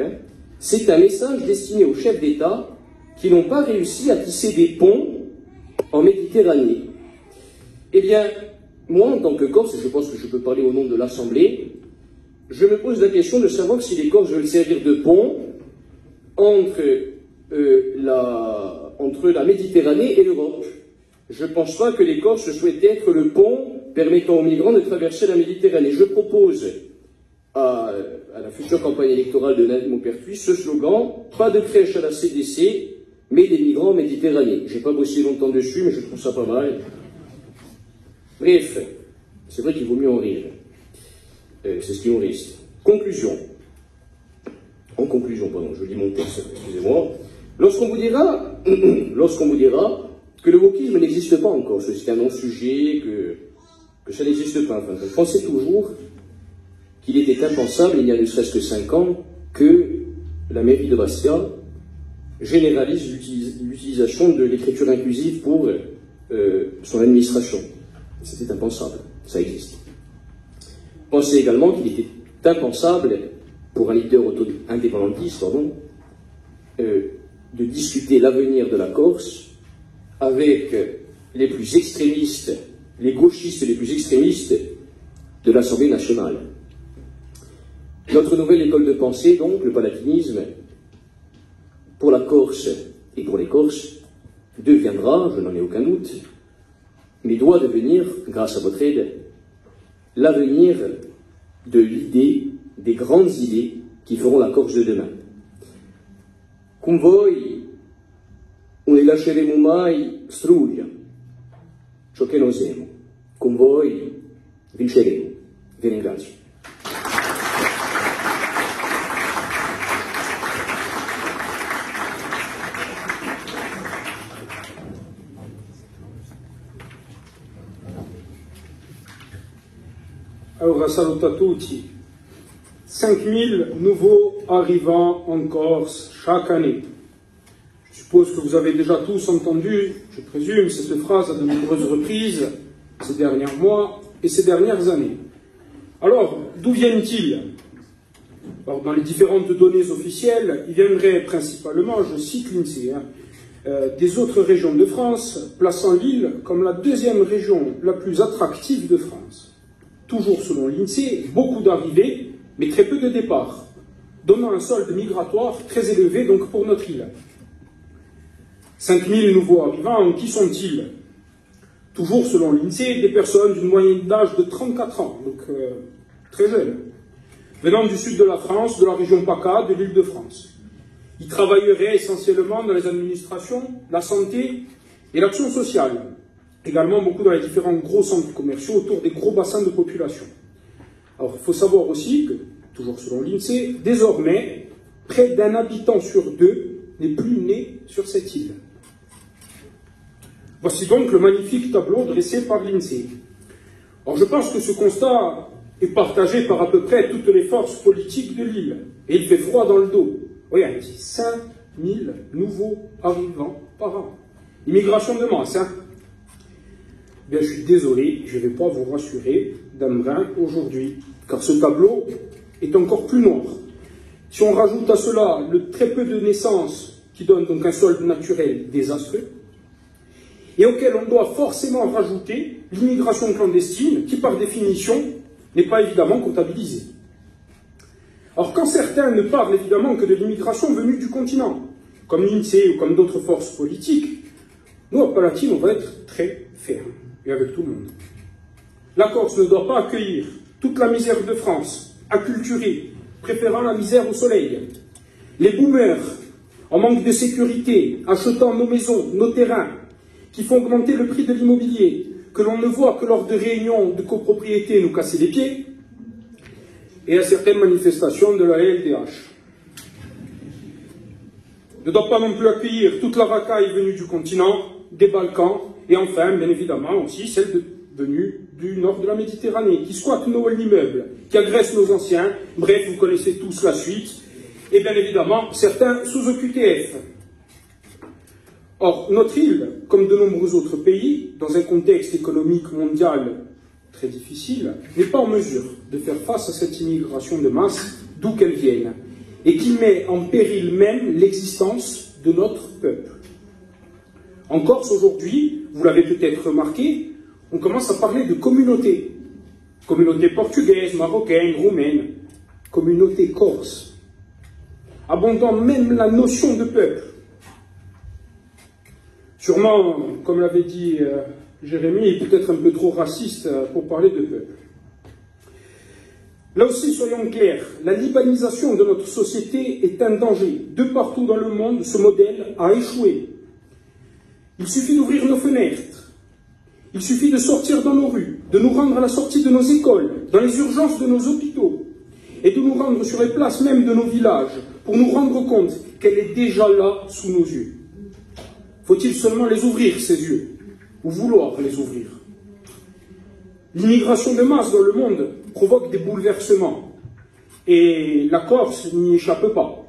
c'est un message destiné aux chefs d'État qui n'ont pas réussi à tisser des ponts en Méditerranée. Eh bien, moi, en tant que Corse, et je pense que je peux parler au nom de l'Assemblée, je me pose la question de savoir si les Corses veulent servir de pont entre la Méditerranée et l'Europe. Je ne pense pas que les Corses souhaitent être le pont permettant aux migrants de traverser la Méditerranée. Je propose à la future campagne électorale de Annette Maupertuis ce slogan « Pas de crèche à la CDC, mais des migrants en Méditerranée ». Je n'ai pas bossé longtemps dessus, mais je trouve ça pas mal. Bref, c'est vrai qu'il vaut mieux en rire. C'est ce qui nous reste. Conclusion. En conclusion, pardon, je lis mon texte, excusez-moi. Lorsqu'on vous dira que le wokisme n'existe pas encore, c'est un non-sujet, que ça n'existe pas, enfin, pensez toujours qu'il était impensable, il y a ne serait-ce que 5 ans, que la mairie de Bastia généralise l'utilisation de l'écriture inclusive pour son administration. C'était impensable, ça existe. Pensez également qu'il était impensable pour un leader indépendantiste de discuter l'avenir de la Corse avec les plus extrémistes, les gauchistes les plus extrémistes de l'Assemblée nationale. Notre nouvelle école de pensée, donc, le palatinisme, pour la Corse et pour les Corses, deviendra, je n'en ai aucun doute, mais doit devenir, grâce à votre aide, l'avenir de l'idée, des grandes idées qui feront la Corse de demain. Con voi non ne lasceremo mai struglia ciò che non siamo. Con voi vinceremo. Vi ringrazio. Allora, saluto a tutti. 5000 nouveaux arrivants en Corse chaque année. Je suppose que vous avez déjà tous entendu, je présume, cette phrase à de nombreuses reprises ces derniers mois et ces dernières années. Alors, d'où viennent-ils? Alors, dans les différentes données officielles, ils viendraient principalement, je cite l'INSEE, des autres régions de France, plaçant l'île comme la deuxième région la plus attractive de France. Toujours selon l'INSEE, beaucoup d'arrivées, mais très peu de départs, donnant un solde migratoire très élevé donc pour notre île. 5000 nouveaux arrivants, qui sont-ils? Toujours selon l'INSEE, des personnes d'une moyenne d'âge de 34 ans, donc très jeunes, venant du sud de la France, de la région PACA, de l'Île-de-France. Ils travailleraient essentiellement dans les administrations, la santé et l'action sociale. Également beaucoup dans les différents gros centres commerciaux autour des gros bassins de population. Alors, il faut savoir aussi que, toujours selon l'INSEE, désormais, près d'un habitant sur 2 n'est plus né sur cette île. Voici donc le magnifique tableau dressé par l'INSEE. Alors, je pense que ce constat est partagé par à peu près toutes les forces politiques de l'île. Et il fait froid dans le dos. Regardez, 5000 nouveaux arrivants par an. Immigration de masse, hein. Bien, je suis désolé, je ne vais pas vous rassurer d'un brin aujourd'hui, car ce tableau est encore plus noir. Si on rajoute à cela le très peu de naissances, qui donne donc un solde naturel désastreux, et auquel on doit forcément rajouter l'immigration clandestine, qui par définition n'est pas évidemment comptabilisée. Alors quand certains ne parlent évidemment que de l'immigration venue du continent, comme l'INSEE ou comme d'autres forces politiques, nous à Palatine on va être très fermes. Et avec tout le monde. La Corse ne doit pas accueillir toute la misère de France, acculturée, préférant la misère au soleil. Les boomers, en manque de sécurité, achetant nos maisons, nos terrains, qui font augmenter le prix de l'immobilier, que l'on ne voit que lors de réunions de copropriété nous casser les pieds, et à certaines manifestations de la LDH. Ne doit pas non plus accueillir toute la racaille venue du continent, des Balkans, et enfin, bien évidemment, aussi celle venus du nord de la Méditerranée, qui squattent nos immeubles, qui agressent nos anciens, bref, vous connaissez tous la suite, et bien évidemment, certains sous OQTF. Or, notre île, comme de nombreux autres pays, dans un contexte économique mondial très difficile, n'est pas en mesure de faire face à cette immigration de masse, d'où qu'elle vienne, et qui met en péril même l'existence de notre peuple. En Corse, aujourd'hui, vous l'avez peut-être remarqué, on commence à parler de communauté. Communauté portugaise, marocaine, roumaine, communauté corse. Abondant même la notion de peuple. Sûrement, comme l'avait dit Jérémy, peut-être un peu trop raciste pour parler de peuple. Là aussi, soyons clairs, la libanisation de notre société est un danger. De partout dans le monde, ce modèle a échoué. Il suffit d'ouvrir nos fenêtres. Il suffit de sortir dans nos rues, de nous rendre à la sortie de nos écoles, dans les urgences de nos hôpitaux, et de nous rendre sur les places même de nos villages, pour nous rendre compte qu'elle est déjà là sous nos yeux. Faut-il seulement les ouvrir, ces yeux, ou vouloir les ouvrir? L'immigration de masse dans le monde provoque des bouleversements, et la Corse n'y échappe pas,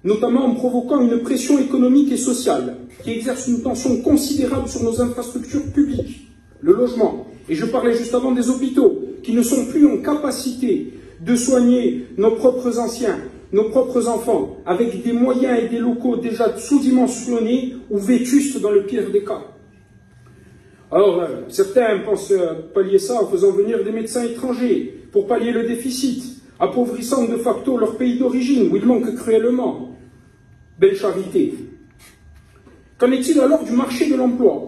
notamment en provoquant une pression économique et sociale qui exerce une tension considérable sur nos infrastructures publiques, le logement, et je parlais juste avant des hôpitaux, qui ne sont plus en capacité de soigner nos propres anciens, nos propres enfants, avec des moyens et des locaux déjà sous-dimensionnés ou vétustes dans le pire des cas. Alors, certains pensent pallier ça en faisant venir des médecins étrangers pour pallier le déficit, appauvrissant de facto leur pays d'origine, où ils manquent cruellement. Belle charité. Qu'en est-il alors du marché de l'emploi?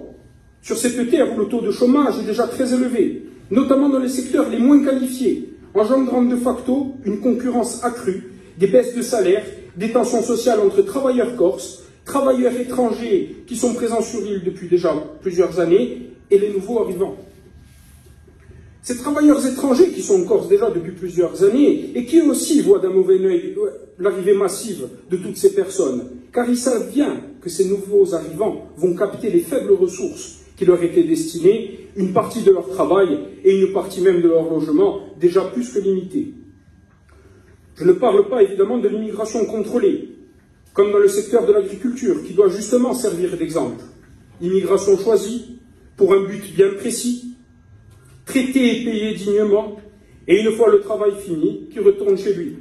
Sur cette terre où le taux de chômage est déjà très élevé, notamment dans les secteurs les moins qualifiés, engendrant de facto une concurrence accrue, des baisses de salaire, des tensions sociales entre travailleurs corses, travailleurs étrangers qui sont présents sur l'île depuis déjà plusieurs années, et les nouveaux arrivants. Ces travailleurs étrangers qui sont en Corse déjà depuis plusieurs années, et qui aussi voient d'un mauvais œil l'arrivée massive de toutes ces personnes, car ils savent bien que ces nouveaux arrivants vont capter les faibles ressources qui leur étaient destinées, une partie de leur travail et une partie même de leur logement, déjà plus que limitée. Je ne parle pas évidemment de l'immigration contrôlée, comme dans le secteur de l'agriculture, qui doit justement servir d'exemple. Immigration choisie, pour un but bien précis, traité et payé dignement, et une fois le travail fini, qui retourne chez lui.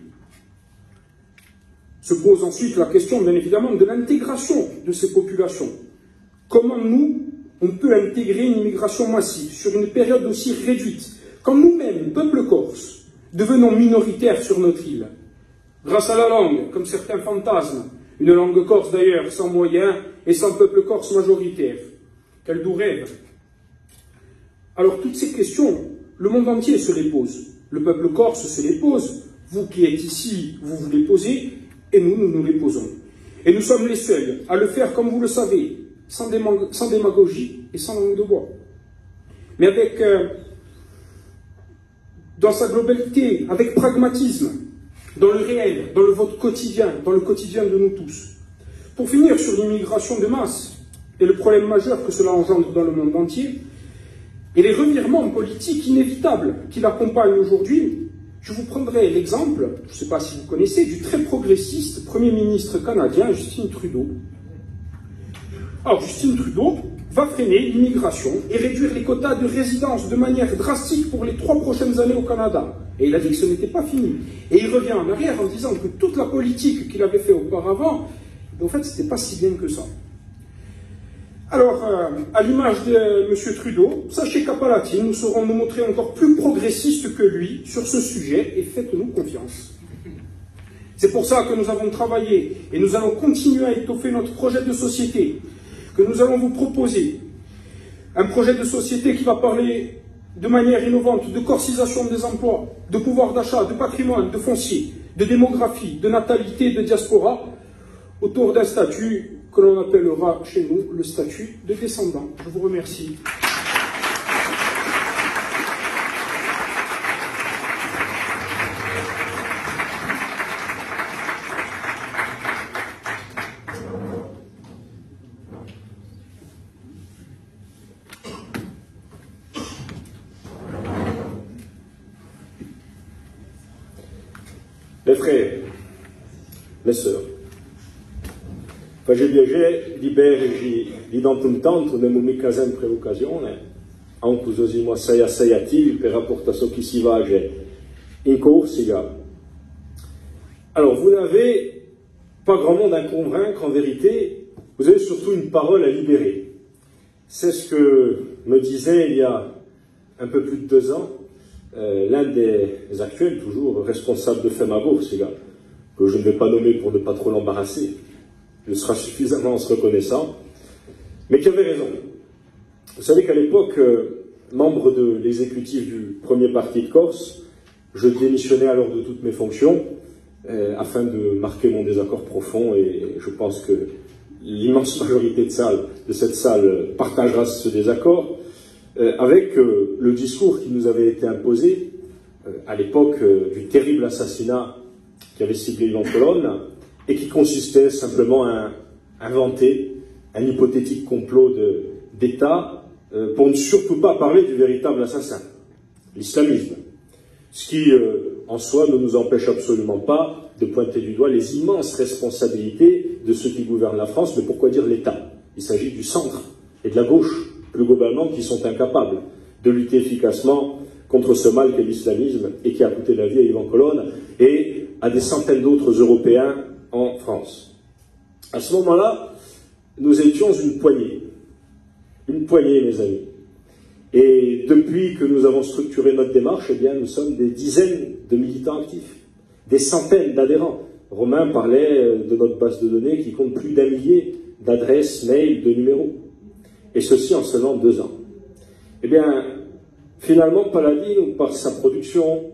Se pose ensuite la question, bien évidemment, de l'intégration de ces populations. Comment nous, on peut intégrer une immigration massive sur une période aussi réduite, quand nous-mêmes, peuple corse, devenons minoritaires sur notre île, grâce à la langue, comme certains fantasment, une langue corse d'ailleurs sans moyens et sans peuple corse majoritaire. Quel doux rêve! Alors toutes ces questions, le monde entier se les pose. Le peuple corse se les pose. Vous qui êtes ici, vous vous les posez, et nous les posons. Et nous sommes les seuls à le faire comme vous le savez, sans démagogie et sans langue de bois. Mais avec, dans sa globalité, avec pragmatisme, dans le réel, dans le vote quotidien, dans le quotidien de nous tous. Pour finir sur l'immigration de masse et le problème majeur que cela engendre dans le monde entier, et les revirements politiques inévitables qui l'accompagnent aujourd'hui, je vous prendrai l'exemple, je ne sais pas si vous connaissez, du très progressiste Premier ministre canadien Justin Trudeau. Alors Justin Trudeau va freiner l'immigration et réduire les quotas de résidence de manière drastique pour les 3 prochaines années au Canada. Et il a dit que ce n'était pas fini. Et il revient en arrière en disant que toute la politique qu'il avait fait auparavant, en fait, ce n'était pas si bien que ça. Alors, à l'image de M. Trudeau, sachez qu'à Palatine, nous saurons nous montrer encore plus progressistes que lui sur ce sujet, et faites-nous confiance. C'est pour ça que nous avons travaillé, et nous allons continuer à étoffer notre projet de société, que nous allons vous proposer. Un projet de société qui va parler de manière innovante de corcisation des emplois, de pouvoir d'achat, de patrimoine, de foncier, de démographie, de natalité, de diaspora, autour d'un statut que l'on appellera chez nous le statut de descendant. Je vous remercie. Mes frères, mes sœurs, facevi viaggiare di bergi di tanto in tanto, ne mica sempre l'occasione, anche usiamo assai attivi per rapportare ciò che si va in Corsica. Alors, vous n'avez pas grand monde à convaincre, en vérité, vous avez surtout une parole à libérer. C'est ce que me disait il y a un peu plus de 2 ans l'un des actuels, toujours responsable de FEMA Corsica, que je ne vais pas nommer pour ne pas trop l'embarrasser, il sera suffisamment reconnaissant, mais qui avait raison. Vous savez qu'à l'époque, membre de l'exécutif du premier parti de Corse, je démissionnais alors de toutes mes fonctions afin de marquer mon désaccord profond, et je pense que l'immense majorité de cette salle partagera ce désaccord avec le discours qui nous avait été imposé à l'époque du terrible assassinat qui avait ciblé Ivan Colonne et qui consistait simplement à inventer un hypothétique complot d'État pour ne surtout pas parler du véritable assassin, l'islamisme. Ce qui, en soi, ne nous empêche absolument pas de pointer du doigt les immenses responsabilités de ceux qui gouvernent la France, mais pourquoi dire l'État? Il s'agit du centre et de la gauche, plus globalement, qui sont incapables de lutter efficacement contre ce mal qu'est l'islamisme et qui a coûté la vie à Ivan Colonne et à des centaines d'autres Européens en France. À ce moment-là, nous étions une poignée, mes amis. Et depuis que nous avons structuré notre démarche, eh bien, nous sommes des dizaines de militants actifs, des centaines d'adhérents. Romain parlait de notre base de données qui compte plus d'1 millier d'adresses, mails, de numéros. Et ceci en seulement 2 ans. Eh bien, finalement, Paladino, par sa production,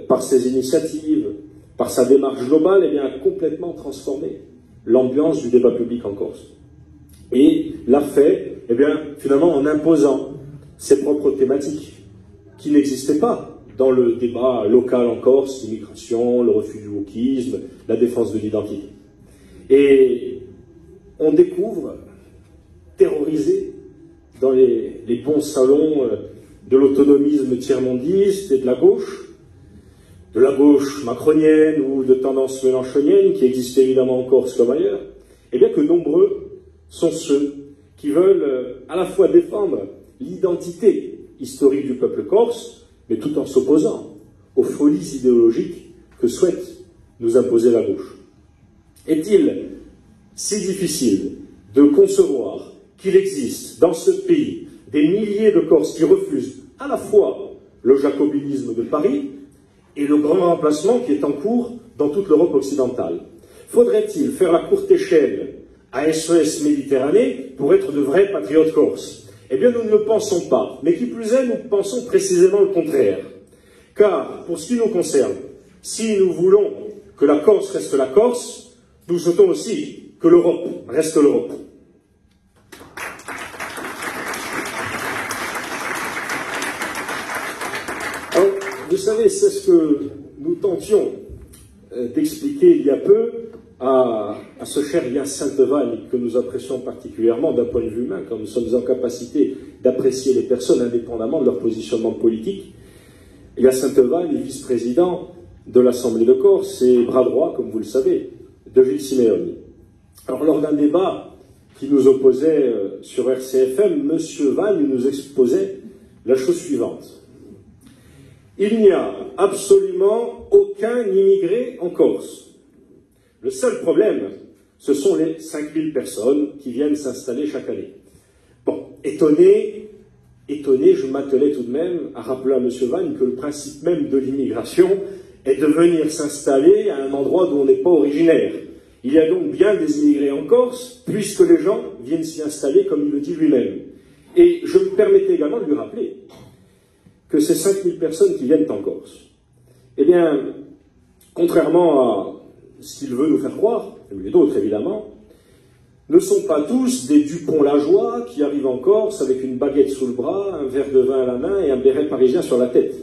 par ses initiatives, par sa démarche globale, eh bien, a complètement transformé l'ambiance du débat public en Corse. Et l'a fait, eh bien, finalement, en imposant ses propres thématiques, qui n'existaient pas dans le débat local en Corse, l'immigration, le refus du wokisme, la défense de l'identité. Et on découvre, terrorisé dans les bons salons de l'autonomisme tiers-mondiste et de la gauche macronienne ou de tendance mélanchonienne, qui existe évidemment en Corse comme ailleurs, et bien que nombreux sont ceux qui veulent à la fois défendre l'identité historique du peuple corse, mais tout en s'opposant aux folies idéologiques que souhaite nous imposer la gauche. Est-il si difficile de concevoir qu'il existe dans ce pays des milliers de Corses qui refusent à la fois le jacobinisme de Paris et le grand remplacement qui est en cours dans toute l'Europe occidentale? Faudrait-il faire la courte échelle à SOS Méditerranée pour être de vrais patriotes corses? Eh bien, nous ne le pensons pas, mais qui plus est, nous pensons précisément le contraire. Car, pour ce qui nous concerne, si nous voulons que la Corse reste la Corse, nous souhaitons aussi que l'Europe reste l'Europe. Alors, vous savez, c'est ce que nous tentions d'expliquer il y a peu à ce cher Ilias Sainte-Vanne, que nous apprécions particulièrement d'un point de vue humain, quand nous sommes en capacité d'apprécier les personnes indépendamment de leur positionnement politique. Ilias Sainte-Vanne est vice-président de l'Assemblée de Corse et bras droit, comme vous le savez, de Gilles Simeoni. Alors, lors d'un débat qui nous opposait sur RCFM, M. Vanne nous exposait la chose suivante. Il n'y a absolument aucun immigré en Corse. Le seul problème, ce sont les 5000 personnes qui viennent s'installer chaque année. Bon, étonné, je m'attelais tout de même à rappeler à M. Vanne que le principe même de l'immigration est de venir s'installer à un endroit dont on n'est pas originaire. Il y a donc bien des immigrés en Corse, puisque les gens viennent s'y installer, comme il le dit lui-même. Et je me permettais également de lui rappeler que ces 5000 personnes qui viennent en Corse, eh bien, contrairement à ce qu'il veut nous faire croire, et d'autres évidemment, ne sont pas tous des Dupont-Lajoie qui arrivent en Corse avec une baguette sous le bras, un verre de vin à la main et un béret parisien sur la tête.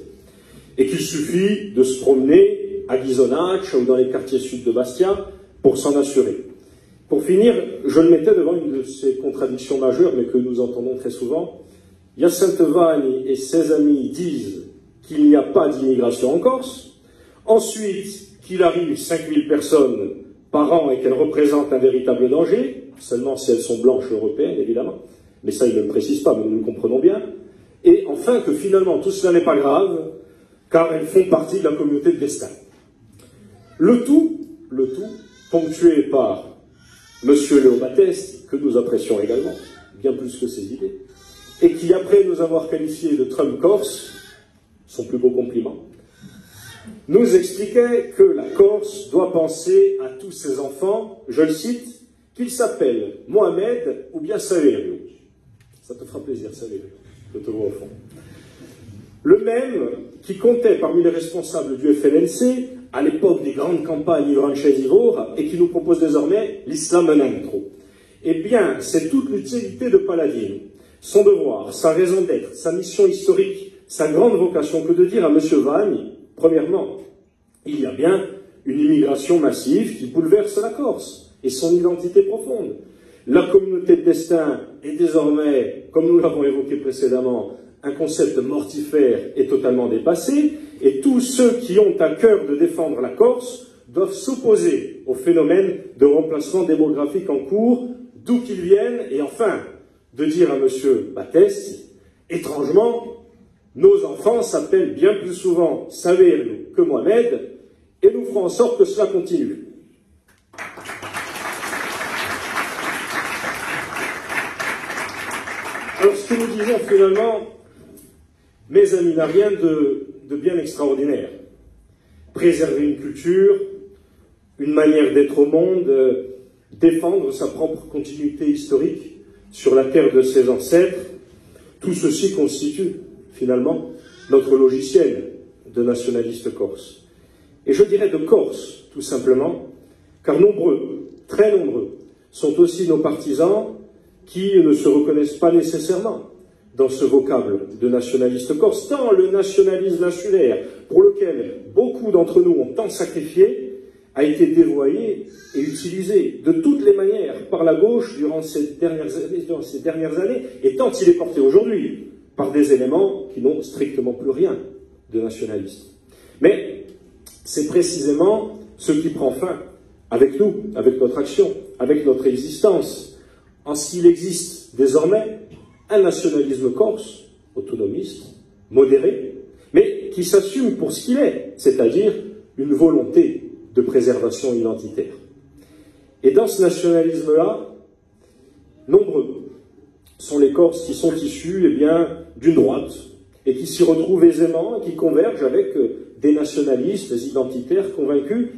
Et qu'il suffit de se promener à Ghisonaccia ou dans les quartiers sud de Bastia pour s'en assurer. Pour finir, je le mettais devant une de ces contradictions majeures, mais que nous entendons très souvent. Ilias Sainte-Vanne et ses amis disent qu'il n'y a pas d'immigration en Corse. Ensuite, qu'il arrive 5000 personnes par an et qu'elles représentent un véritable danger, seulement si elles sont blanches européennes, évidemment, mais ça, il ne le précise pas, mais nous le comprenons bien, et enfin que finalement, tout cela n'est pas grave, car elles font partie de la communauté de destin. Le tout ponctué par M. Léo Batteste, que nous apprécions également, bien plus que ses idées, et qui, après nous avoir qualifié de Trump Corse, son plus beau compliment, nous expliquait que la Corse doit penser à tous ses enfants, je le cite, qu'ils s'appellent Mohamed ou bien Saverio. Ça te fera plaisir, Saverio, je te vois au fond. Le même qui comptait parmi les responsables du FLNC à l'époque des grandes campagnes Ivranchez-Ivor et qui nous propose désormais l'islam en intro. Eh bien, c'est toute l'utilité de Paladino, son devoir, sa raison d'être, sa mission historique, sa grande vocation que de dire à M. Vagne, premièrement, il y a bien une immigration massive qui bouleverse la Corse et son identité profonde. La communauté de destin est désormais, comme nous l'avons évoqué précédemment, un concept mortifère et totalement dépassé, et tous ceux qui ont à cœur de défendre la Corse doivent s'opposer au phénomène de remplacement démographique en cours, d'où qu'il vienne, et enfin, de dire à M. Batteste, étrangement, nos enfants s'appellent bien plus souvent Saverio que Mohamed, et nous ferons en sorte que cela continue. Alors, ce que nous disons finalement, mes amis, n'a rien de bien extraordinaire. Préserver une culture, une manière d'être au monde, défendre sa propre continuité historique sur la terre de ses ancêtres, tout ceci constitue finalement notre logiciel de nationaliste corse. Et je dirais de Corse, tout simplement, car nombreux, très nombreux, sont aussi nos partisans qui ne se reconnaissent pas nécessairement dans ce vocable de nationaliste corse, tant le nationalisme insulaire, pour lequel beaucoup d'entre nous ont tant sacrifié, a été dévoyé et utilisé de toutes les manières par la gauche durant ces dernières années, et tant il est porté aujourd'hui par des éléments qui n'ont strictement plus rien de nationaliste. Mais c'est précisément ce qui prend fin avec nous, avec notre action, avec notre existence, en ce qu'il existe désormais un nationalisme corse, autonomiste, modéré, mais qui s'assume pour ce qu'il est, c'est-à-dire une volonté de préservation identitaire. Et dans ce nationalisme-là, nombreux sont les Corses qui sont issus d'une droite et qui s'y retrouvent aisément et qui convergent avec des nationalistes identitaires convaincus.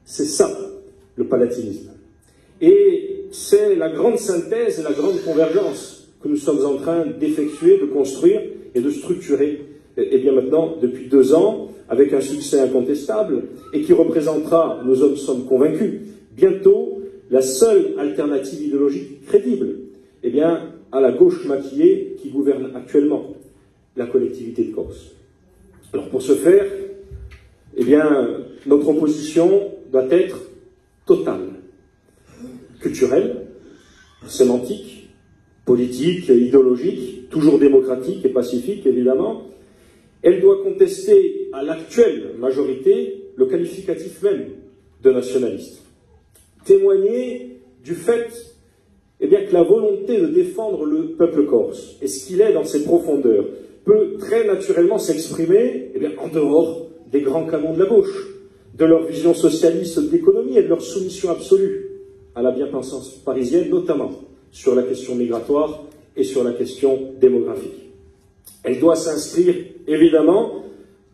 C'est ça, le palatinisme. Et c'est la grande synthèse et la grande convergence que nous sommes en train d'effectuer, de construire et de structurer, et bien maintenant, depuis 2 ans, avec un succès incontestable, et qui représentera, nous en sommes convaincus, bientôt la seule alternative idéologique crédible, à la gauche maquillée qui gouverne actuellement la collectivité de Corse. Alors pour ce faire, notre opposition doit être totale, culturelle, sémantique, politique, idéologique, toujours démocratique et pacifique, évidemment. Elle doit contester à l'actuelle majorité le qualificatif même de nationaliste. Témoigner du fait que la volonté de défendre le peuple corse, et ce qu'il est dans ses profondeurs, peut très naturellement s'exprimer en dehors des grands canons de la gauche, de leur vision socialiste de l'économie et de leur soumission absolue à la bien-pensance parisienne, notamment sur la question migratoire et sur la question démographique. Elle doit s'inscrire, évidemment,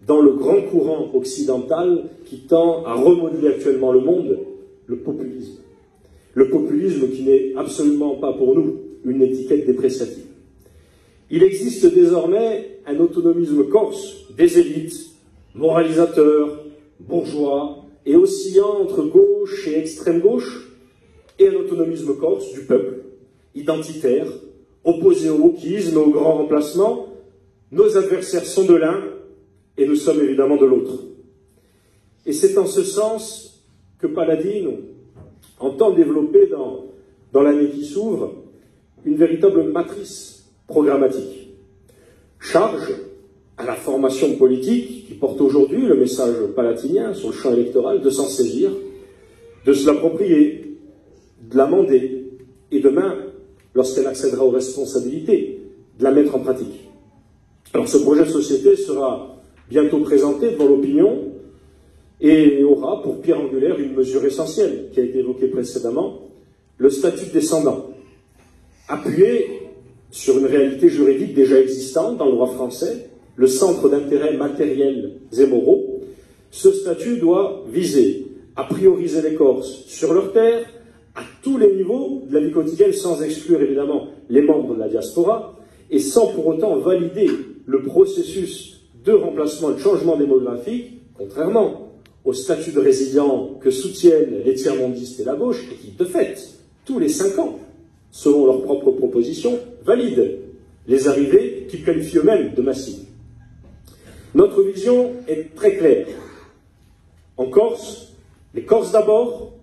dans le grand courant occidental qui tend à remodeler actuellement le monde, le populisme. Le populisme qui n'est absolument pas pour nous une étiquette dépréciative. Il existe désormais un autonomisme corse des élites, moralisateurs, bourgeois, et oscillant entre gauche et extrême gauche, et un autonomisme corse du peuple, identitaire, opposé au wokisme et au grand remplacement. Nos adversaires sont de l'un, et nous sommes évidemment de l'autre. Et c'est en ce sens que Paladino entend développer dans l'année qui s'ouvre une véritable matrice programmatique. Charge à la formation politique qui porte aujourd'hui le message palatinien sur le champ électoral de s'en saisir, de se l'approprier, de l'amender, et demain, lorsqu'elle accédera aux responsabilités, de la mettre en pratique. Alors ce projet de société sera bientôt présenté devant l'opinion et aura pour pierre angulaire une mesure essentielle qui a été évoquée précédemment, le statut de descendant. Appuyé sur une réalité juridique déjà existante dans le droit français, le centre d'intérêt matériels et moraux, ce statut doit viser à prioriser les Corses sur leur terre à tous les niveaux de la vie quotidienne, sans exclure évidemment les membres de la diaspora, et sans pour autant valider le processus de remplacement et de changement démographique, contrairement au statut de résident que soutiennent les tiers-mondistes et la gauche, et qui, de fait, tous les 5 ans, selon leurs propres propositions, valident les arrivées qu'ils qualifient eux-mêmes de massives. Notre vision est très claire. En Corse, les Corses d'abord,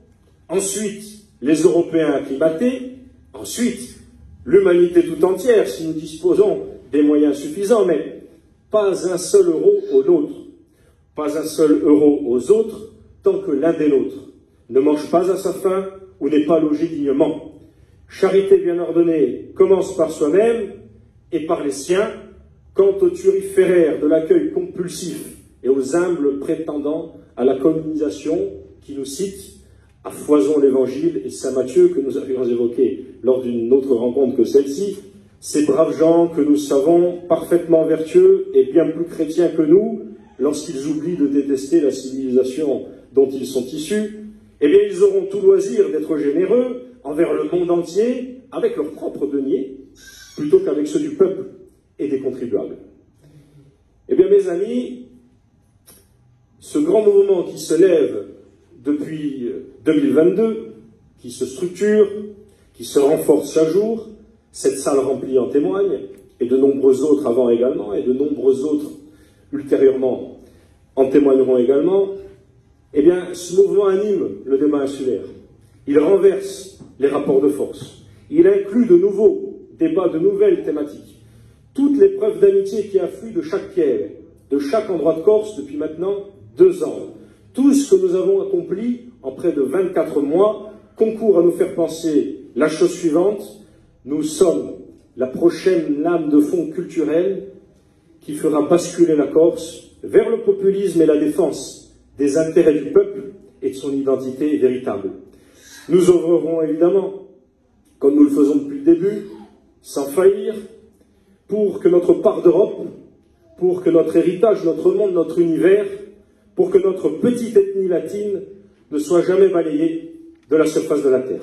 ensuite les Européens acclimatés, ensuite l'humanité tout entière si nous disposons des moyens suffisants, mais pas un seul euro aux nôtres, pas un seul euro aux autres, tant que l'un des nôtres ne mange pas à sa faim ou n'est pas logé dignement. Charité bien ordonnée commence par soi-même et par les siens, quant aux turiféraires de l'accueil compulsif et aux humbles prétendants à la colonisation qui nous citent à foison l'Évangile et Saint Matthieu que nous avions évoqué lors d'une autre rencontre que celle-ci, ces braves gens que nous savons parfaitement vertueux et bien plus chrétiens que nous, lorsqu'ils oublient de détester la civilisation dont ils sont issus, eh bien ils auront tout loisir d'être généreux envers le monde entier avec leurs propres deniers, plutôt qu'avec ceux du peuple et des contribuables. Eh bien mes amis, ce grand mouvement qui se lève depuis 2022, qui se structure, qui se renforce chaque jour, cette salle remplie en témoigne, et de nombreux autres avant également, et de nombreux autres ultérieurement en témoigneront également, eh bien ce mouvement anime le débat insulaire. Il renverse les rapports de force. Il inclut de nouveaux débats, de nouvelles thématiques. Toutes les preuves d'amitié qui affluent de chaque pierre, de chaque endroit de Corse depuis maintenant 2 ans. Tout ce que nous avons accompli en près de 24 mois concourt à nous faire penser la chose suivante: nous sommes la prochaine lame de fond culturelle qui fera basculer la Corse vers le populisme et la défense des intérêts du peuple et de son identité véritable. Nous œuvrerons évidemment, comme nous le faisons depuis le début, sans faillir, pour que notre part d'Europe, pour que notre héritage, notre monde, notre univers, pour que notre petite ethnie latine ne soit jamais balayée de la surface de la Terre.